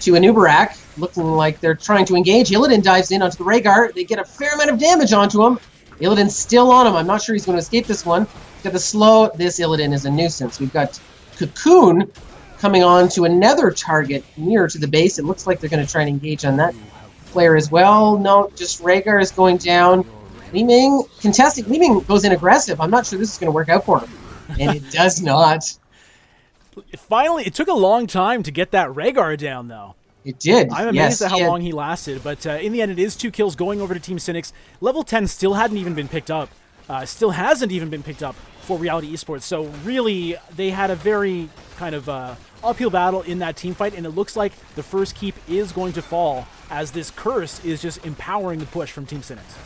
to an Uberak, looking like they're trying to engage. Illidan dives in onto the Rhaegar. They get a fair amount of damage onto him. Illidan's still on him. I'm not sure he's going to escape this one. Got the slow. This Illidan is a nuisance. We've got Cocoon coming on to another target nearer to the base. It looks like they're going to try and engage on that player as well. No, just Rhaegar is going down. Li Ming contesting. Li Ming goes in aggressive. I'm not sure this is going to work out for him. And it does not. Finally, it took a long time to get that Rhaegar down, though. It did. I'm amazed at how long he lasted, but in the end, it is 2 kills going over to Team Sinix. Level 10 still hadn't even been picked up. Still hasn't even been picked up for Reality Esports. So really, they had a very kind of uphill battle in that team fight, and it looks like the first keep is going to fall as this curse is just empowering the push from Team Sinix.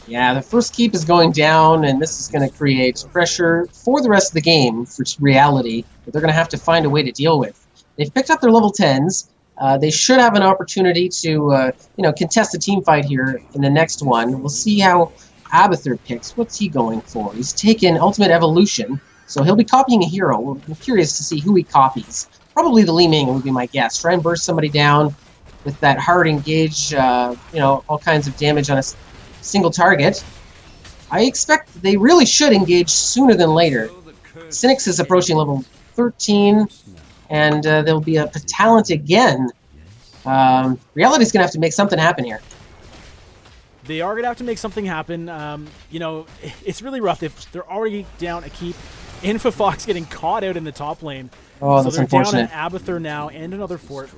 Yeah, the first keep is going down, and this is going to create pressure for the rest of the game for Reality that they're going to have to find a way to deal with. They've picked up their level 10s. They should have an opportunity to, contest a team fight here in the next one. We'll see how Abathur picks. What's he going for? He's taken Ultimate Evolution, so he'll be copying a hero. I'm curious to see who he copies. Probably the Li Ming would be my guess. Try and burst somebody down with that hard engage, all kinds of damage on a single target. I expect they really should engage sooner than later. Sinix is approaching level 13. And there'll be a talent again. Reality's going to have to make something happen here. They are going to have to make something happen. It's really rough. They're already down a keep. Infafox getting caught out in the top lane. Oh, that's unfortunate. So they're down an Abathur now and another fort.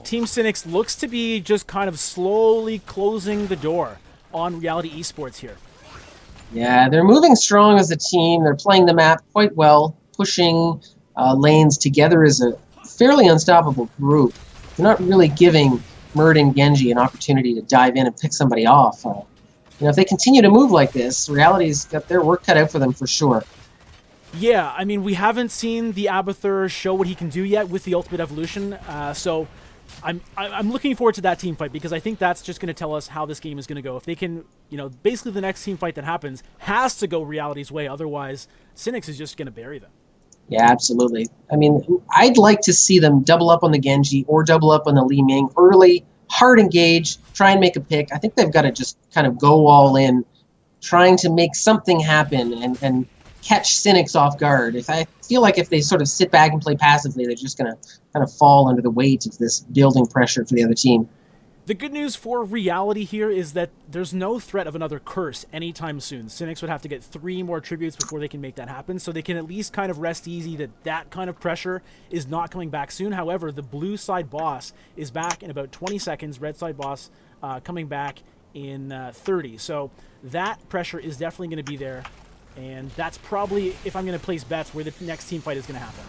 Team Sinix looks to be just kind of slowly closing the door on Reality Esports here. Yeah, they're moving strong as a team. They're playing the map quite well, pushing lanes together as a fairly unstoppable group. They're not really giving Murd and Genji an opportunity to dive in and pick somebody off. If they continue to move like this, Reality's got their work cut out for them for sure. Yeah, I mean, we haven't seen the Abathur show what he can do yet with the Ultimate Evolution, so I'm looking forward to that team fight because I think that's just going to tell us how this game is going to go. If they can, basically the next team fight that happens has to go Reality's way, otherwise Sinix is just going to bury them. Yeah, absolutely. I mean, I'd like to see them double up on the Genji or double up on the Li Ming early, hard engage, try and make a pick. I think they've got to just kind of go all in, trying to make something happen and catch Sinix off guard. I feel like if they sort of sit back and play passively, they're just going to kind of fall under the weight of this building pressure for the other team. The good news for Reality here is that there's no threat of another curse anytime soon. Sinix would have to get 3 more tributes before they can make that happen, so they can at least kind of rest easy that kind of pressure is not coming back soon. However, the blue side boss is back in about 20 seconds, red side boss coming back in 30. So that pressure is definitely going to be there, and that's probably, if I'm going to place bets, where the next team fight is going to happen.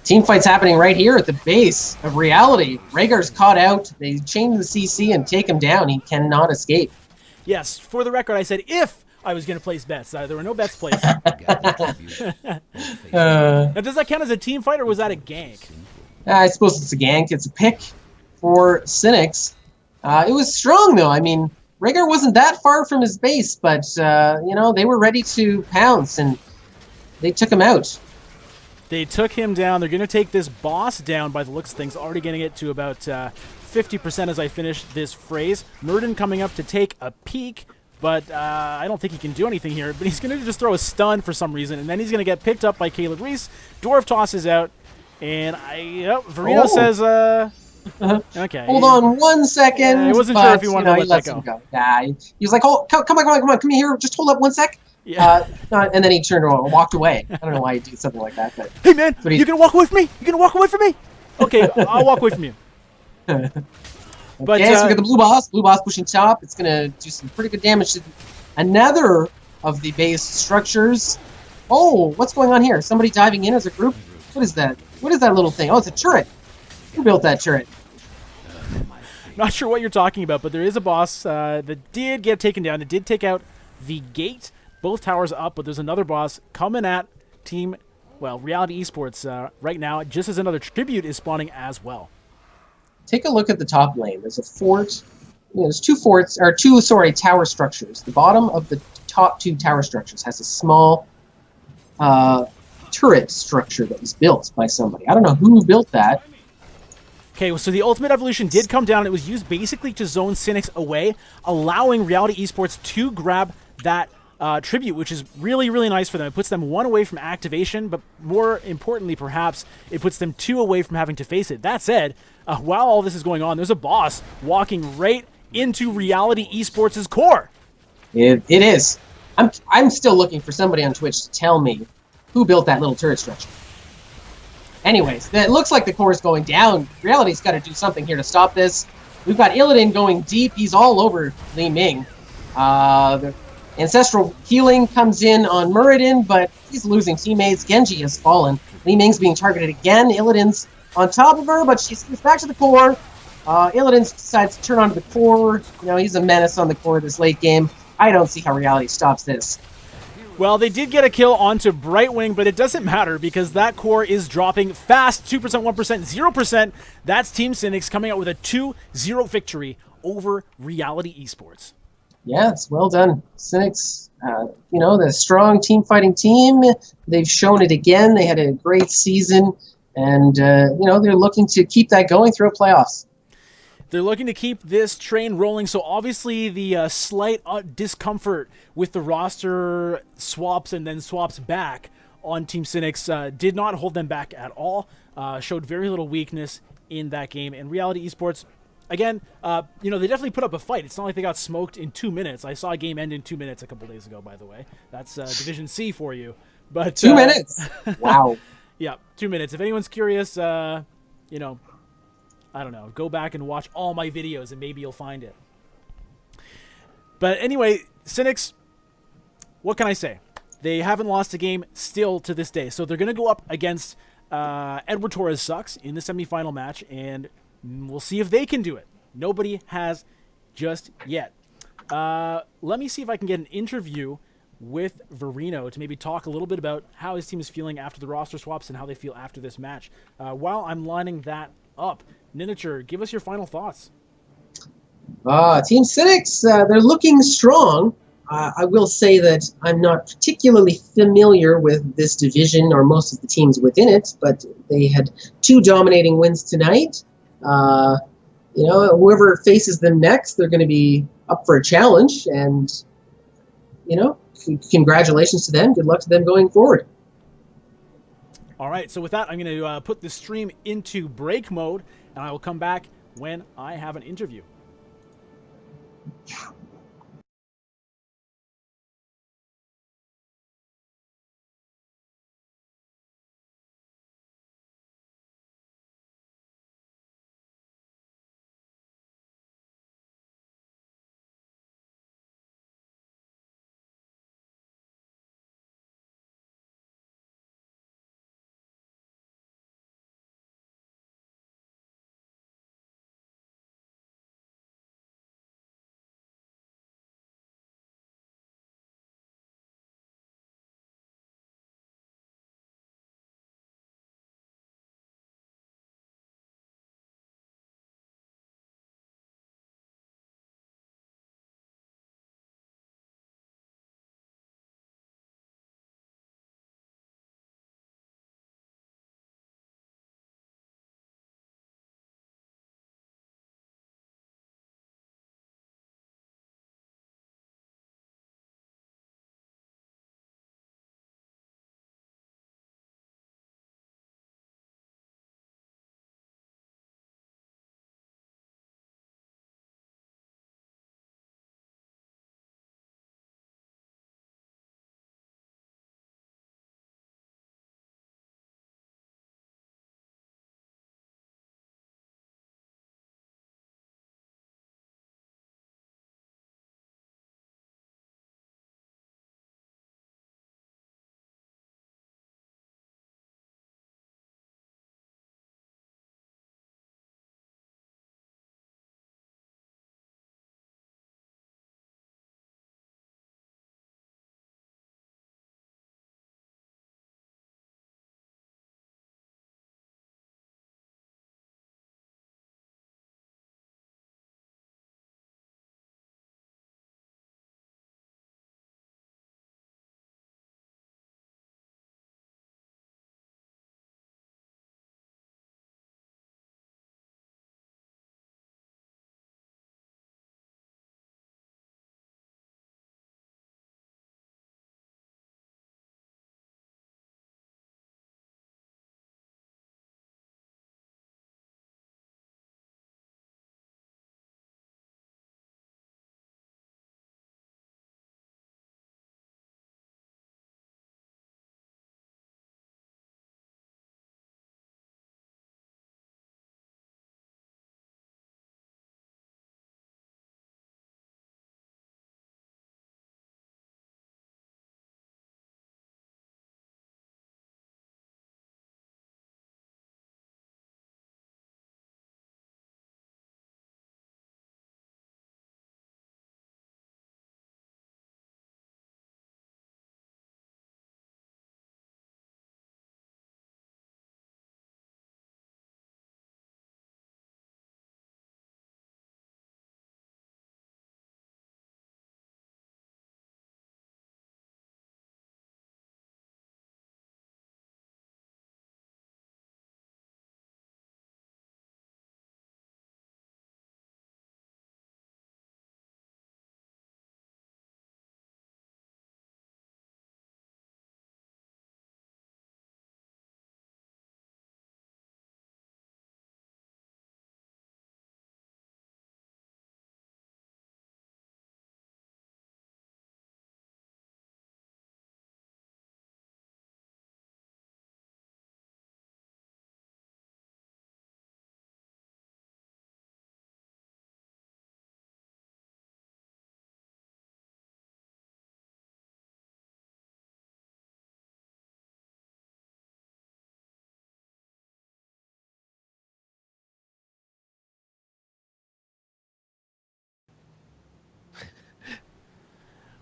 Team fight's happening right here at the base of Reality. Rhaegar's caught out. They chain the CC and take him down. He cannot escape. Yes, for the record, I said if I was going to place bets. There were no bets placed. Now, does that count as a team fight, or was that a gank? I suppose it's a gank. It's a pick for Sinix. It was strong, though. I mean, Rhaegar wasn't that far from his base, but, they were ready to pounce, and they took him out. They took him down. They're going to take this boss down by the looks of things. Already getting it to about 50% as I finish this phrase. Murden coming up to take a peek, but I don't think he can do anything here. But he's going to just throw a stun for some reason, and then he's going to get picked up by Caleb Reese. Dwarf tosses out, and Verino says, okay. Hold on 1 second. I wasn't sure if he wanted to let that go. Yeah, he was like, oh, come on, come here. Just hold up 1 sec. Yeah. And then he turned around and walked away. I don't know why he did something like that. But hey, man, you going to walk away from me? You going to walk away from me? Okay, I'll walk away from you. But, so we got the blue boss. Blue boss pushing top. It's going to do some pretty good damage to another of the base structures. Oh, what's going on here? Somebody diving in as a group? What is that? What is that little thing? Oh, it's a turret. Who built that turret? Not sure what you're talking about, but there is a boss that did get taken down. It did take out the gate. Both towers up, but there's another boss coming at Reality Esports right now, just as another tribute is spawning as well. Take a look at the top lane. There's a fort. There's two tower structures. The bottom of the top 2 tower structures has a small turret structure that was built by somebody. I don't know who built that. Okay, so the Ultimate Evolution did come down. It was used basically to zone Sinix away, allowing Reality Esports to grab that tribute, which is really, really nice for them. It puts them 1 away from activation, but more importantly, perhaps, it puts them 2 away from having to face it. That said, while all this is going on, there's a boss walking right into Reality Esports' core. It is. I'm still looking for somebody on Twitch to tell me who built that little turret structure. Anyways, it looks like the core is going down. Reality's got to do something here to stop this. We've got Illidan going deep. He's all over Li Ming. The Ancestral Healing comes in on Muradin, but he's losing teammates. Genji has fallen. Li Ming's being targeted again. Illidan's on top of her, but she's back to the core. Illidan decides to turn onto the core. You know, he's a menace on the core this late game. I don't see how Reality stops this. Well, they did get a kill onto Brightwing, but it doesn't matter because that core is dropping fast. 2%, 1%, 0%. That's Team Sinix coming out with a 2-0 victory over Reality Esports. Yeah, it's well done. Sinix, you know, the strong team-fighting team. They've shown it again. They had a great season, and, you know, they're looking to keep that going throughout playoffs. They're looking to keep this train rolling, so obviously the slight discomfort with the roster swaps and then swaps back on Team Sinix did not hold them back at all. Showed very little weakness in that game. And Reality Esports, again, you know, they definitely put up a fight. It's not like they got smoked in 2 minutes. I saw a game end in 2 minutes a couple days ago, by the way. That's Division C for you. But 2 minutes? Wow. Yeah, 2 minutes. If anyone's curious, you know, I don't know, go back and watch all my videos and maybe you'll find it. But anyway, Sinix, what can I say? They haven't lost a game still to this day. So they're going to go up against Edward Torres Sucks in the semifinal match, and we'll see if they can do it. Nobody has just yet. Let me see if I can get an interview with Verino to maybe talk a little bit about how his team is feeling after the roster swaps and how they feel after this match. While I'm lining that up, Ninicher, give us your final thoughts. Team Sinix, they're looking strong. I will say that I'm not particularly familiar with this division or most of the teams within it, but they had 2 dominating wins tonight. You know, whoever faces them next, they're going to be up for a challenge, and, you know, congratulations to them. Good luck to them going forward. All right, so with that, I'm going to put the stream into break mode, and I will come back when I have an interview.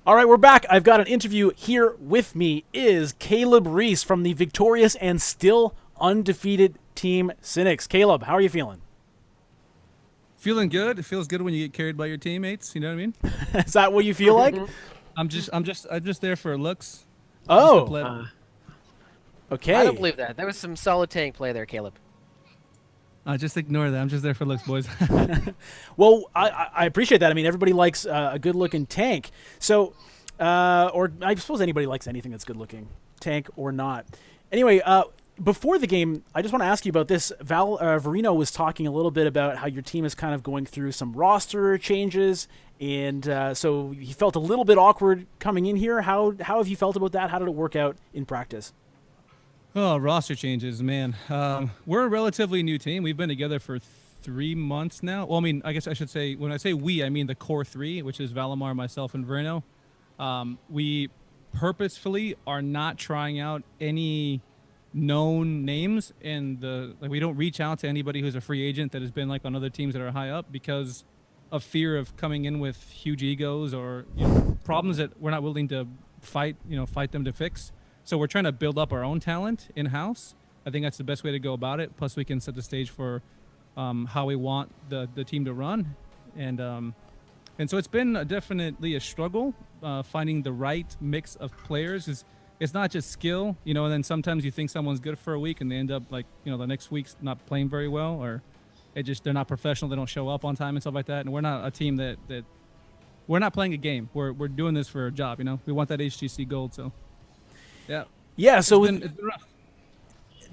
All right, we're back. I've got an interview here with me is Caleb Reese from the victorious and still undefeated Team Sinix. Caleb, how are you feeling? Feeling good. It feels good when you get carried by your teammates. You know what I mean? Is that what you feel like? I'm just there for looks. Oh, Okay. okay. I don't believe that. There was some solid tank play there, Caleb. Just ignore that. I'm just there for looks, boys. Well, I appreciate that. I mean, everybody likes a good-looking tank. So, or I suppose anybody likes anything that's good-looking, tank or not. Anyway, before the game, I just want to ask you about this. Verino was talking a little bit about how your team is kind of going through some roster changes, and so he felt a little bit awkward coming in here. How have you felt about that? How did it work out in practice? Oh, roster changes, man. We're a relatively new team. We've been together for 3 months now. Well, I mean, I guess I should say, when I say we, I mean the core three, which is Valimar, myself, and Verino. We purposefully are not trying out any known names, and we don't reach out to anybody who's a free agent that has been like on other teams that are high up because of fear of coming in with huge egos or problems that we're not willing to fight them to fix. So we're trying to build up our own talent in-house. I think that's the best way to go about it. Plus, we can set the stage for how we want the team to run. And so it's been definitely a struggle finding the right mix of players. It's not just skill, and then sometimes you think someone's good for a week and they end up the next week's not playing very well, or they're not professional, they don't show up on time and stuff like that. And we're not a team that we're not playing a game. We're doing this for a job, We want that HGC gold, so... Yeah, so it's been rough.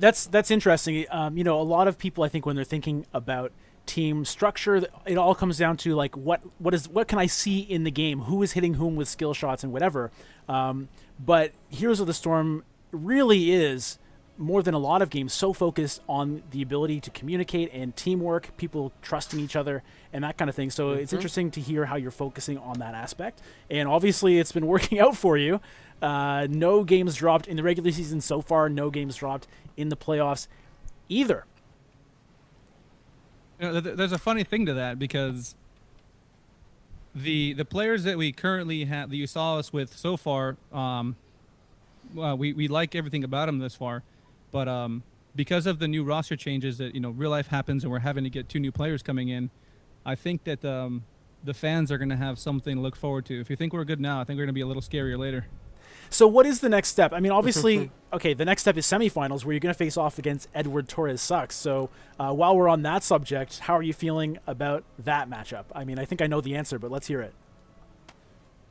That's interesting. A lot of people, I think, when they're thinking about team structure, it all comes down to like what can I see in the game, who is hitting whom with skill shots and whatever. But Heroes of the Storm really is, more than a lot of games, so focused on the ability to communicate and teamwork, people trusting each other and that kind of thing. So it's interesting to hear how you're focusing on that aspect. And obviously it's been working out for you. No games dropped in the regular season so far. No games dropped in the playoffs either. There's a funny thing to that because the players that we currently have, that you saw us with so far, we like everything about them this far. But because of the new roster changes that, real life happens and we're having to get 2 new players coming in, I think that the fans are going to have something to look forward to. If you think we're good now, I think we're going to be a little scarier later. So what is the next step? I mean, obviously, okay, the next step is semifinals where you're going to face off against Edward Torres Sucks. So while we're on that subject, how are you feeling about that matchup? I mean, I think I know the answer, but let's hear it.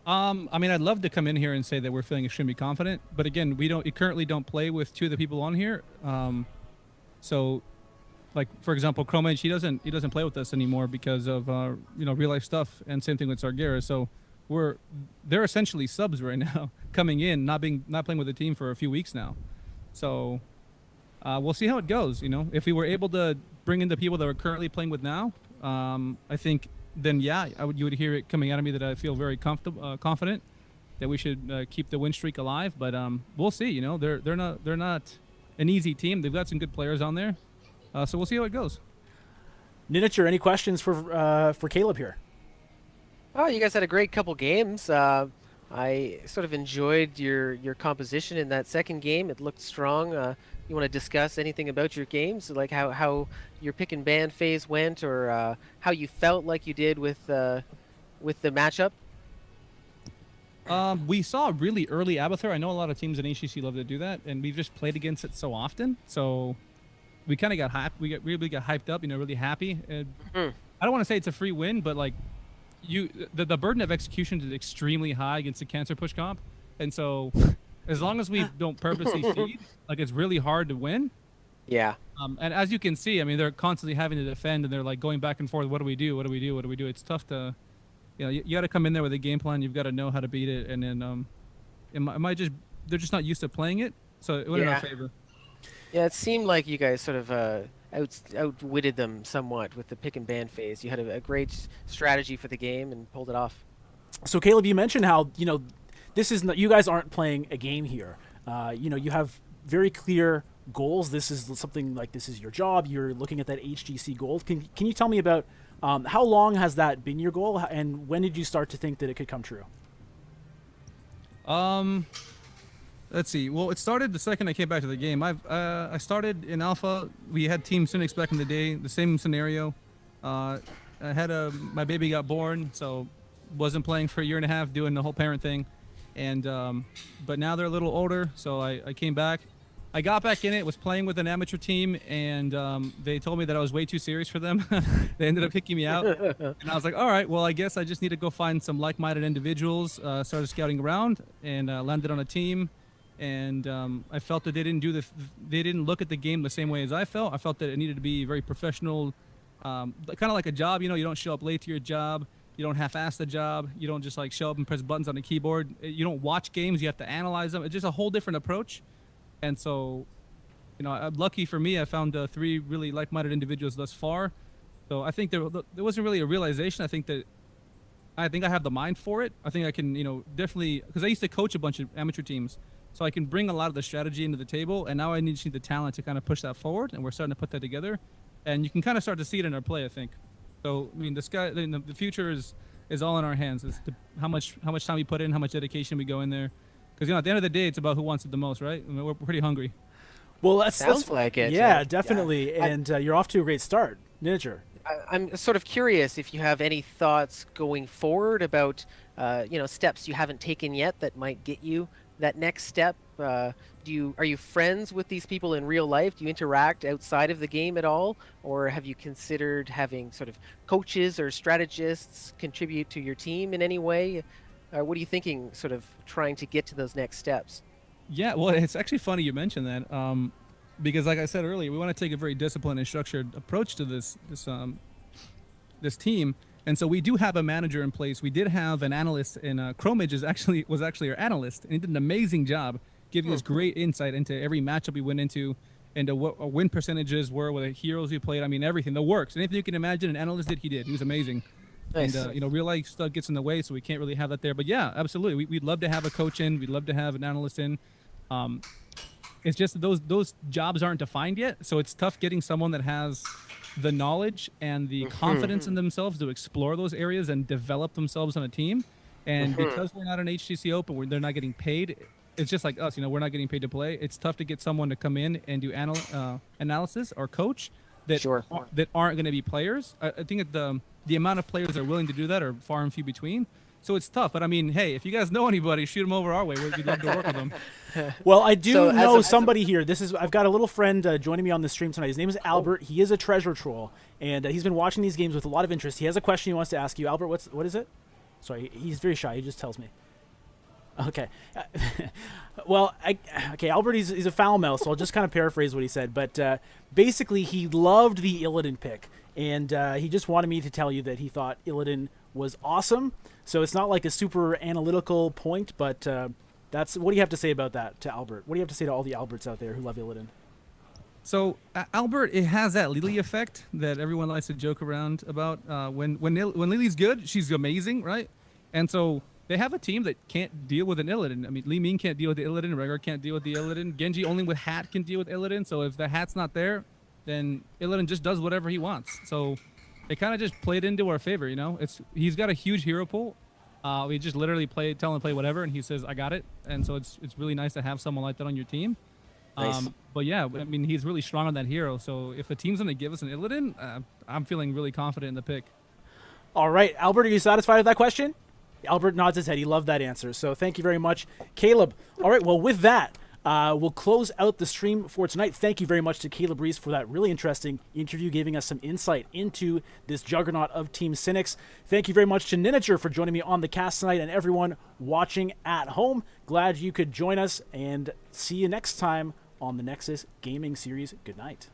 I mean, I'd love to come in here and say that we're feeling extremely confident, but again, we currently don't play with 2 of the people on here. So, like for example, Chromage, he doesn't play with us anymore because of real life stuff, and same thing with Sargera. So they're essentially subs right now, coming in, not playing with the team for a few weeks now. So we'll see how it goes. If we were able to bring in the people that we're currently playing with now, I think. Then you would hear it coming out of me that I feel very confident that we should keep the win streak alive. But we'll see. They're not an easy team. They've got some good players on there, so we'll see how it goes. Ninicher, any questions for Caleb here? Oh, you guys had a great couple games. I sort of enjoyed your composition in that second game. It looked strong. You want to discuss anything about your games, like how your pick and ban phase went, or how you felt like you did with the matchup? We saw really early Abathur. I know a lot of teams in HCC love to do that, and we've just played against it so often. So we kind of got hyped. We really got hyped up, really happy. I don't want to say it's a free win, but like the burden of execution is extremely high against the cancer push comp, and so as long as we don't purposely feed, like it's really hard to win. Yeah. And as you can see, I mean, they're constantly having to defend, and they're like going back and forth. What do we do? What do we do? What do we do? It's tough to, you got to come in there with a game plan. You've got to know how to beat it, and then they're just not used to playing it, so it went in our favor. Yeah, it seemed like you guys sort of outwitted them somewhat with the pick and ban phase. You had a great strategy for the game and pulled it off. So Caleb, you mentioned how this is not, you guys aren't playing a game here. You have very clear goals. This is something like this is your job. You're looking at that HGC gold. Can you tell me about how long has that been your goal, and when did you start to think that it could come true? Let's see. Well, it started the second I came back to the game. I started in Alpha. We had Team Sinix back in the day. The same scenario. I had my baby got born, so wasn't playing for a year and a half, doing the whole parent thing. And but now they're a little older, so I came back. I got back in it, was playing with an amateur team, and they told me that I was way too serious for them. They ended up kicking me out, and I was like, all right, well, I guess I just need to go find some like-minded individuals. Started scouting around and landed on a team. And I felt that they didn't look at the game the same way as I felt. I felt that it needed to be very professional, kind of like a job. You know, you don't show up late to your job. You don't half-ass the job. You don't just like show up and press buttons on a keyboard. You don't watch games. You have to analyze them. It's just a whole different approach. And so, you know, lucky for me, I found 3 really like-minded individuals thus far. So I think there wasn't really a realization. I think I have the mind for it. I think I can, you know, definitely, because I used to coach a bunch of amateur teams. So I can bring a lot of the strategy into the table, and now I just need the talent to kind of push that forward, and we're starting to put that together. And you can kind of start to see it in our play, I think. So, I mean, the future is all in our hands. It's how much time we put in, how much dedication we go in there. Because, you know, at the end of the day, it's about who wants it the most, right? I mean, we're pretty hungry. Well, that's Sounds like it. Yeah, definitely. Yeah. And you're off to a great start, Ninja. I'm sort of curious if you have any thoughts going forward about, you know, steps you haven't taken yet that might get you that next step. Are you friends with these people in real life? Do you interact outside of the game at all, or have you considered having sort of coaches or strategists contribute to your team in any way? What are you thinking, sort of trying to get to those next steps? Yeah, well, it's actually funny you mentioned that, because like I said earlier, we want to take a very disciplined and structured approach to this team. And so we do have a manager in place. We did have an analyst, and Chromage was actually our analyst, and he did an amazing job giving us great insight into every matchup we went into, and what our win percentages were, what the heroes we played. I mean, everything, the works. Anything you can imagine an analyst did, he did. He was amazing. Nice. And, you know, real life stuff gets in the way, so we can't really have that there. But yeah, absolutely. We'd love to have a coach in. We'd love to have an analyst in. It's just those jobs aren't defined yet, so it's tough getting someone that has the knowledge and the confidence in themselves to explore those areas and develop themselves on a team. And because we're not an HTC Open, they're not getting paid. It's just like us, you know, we're not getting paid to play. It's tough to get someone to come in and do analysis or coach that aren't going to be players. I think that the amount of players that are willing to do that are far and few between. So it's tough. But I mean, hey, if you guys know anybody, shoot them over our way. We'd love to work with them. Well, I do know somebody here. I've got a little friend joining me on the stream tonight. His name is Albert. He is a treasure troll, and he's been watching these games with a lot of interest. He has a question he wants to ask you. Albert, what is it? Sorry, he's very shy. He just tells me. Okay. Well, Albert, he's a foul mouth, so I'll just kind of paraphrase what he said. But basically, he loved the Illidan pick, and he just wanted me to tell you that he thought Illidan was awesome. So it's not like a super analytical point, but what do you have to say about that to Albert? What do you have to say to all the Alberts out there who love Illidan? So Albert, it has that Lily effect that everyone likes to joke around about. When Lily's good, she's amazing, right? And so they have a team that can't deal with an Illidan. I mean, Li Ming can't deal with the Illidan. Rhaegar can't deal with the Illidan. Genji only with Hat can deal with Illidan. So if the Hat's not there, then Illidan just does whatever he wants. So it kind of just played into our favor, you know. He's got a huge hero pool. We just literally tell him to play whatever, and he says, "I got it." And so it's really nice to have someone like that on your team. Nice. But yeah, I mean, he's really strong on that hero. So if the team's gonna give us an Illidan, I'm feeling really confident in the pick. All right, Albert, are you satisfied with that question? Albert nods his head. He loved that answer. So thank you very much, Caleb. All right, well, with that, we'll close out the stream for tonight. Thank you very much to Caleb Reese for that really interesting interview, giving us some insight into this juggernaut of Team Sinix. Thank you very much to Ninicher for joining me on the cast tonight, and everyone watching at home. Glad you could join us, and see you next time on the Nexus Gaming Series. Good night.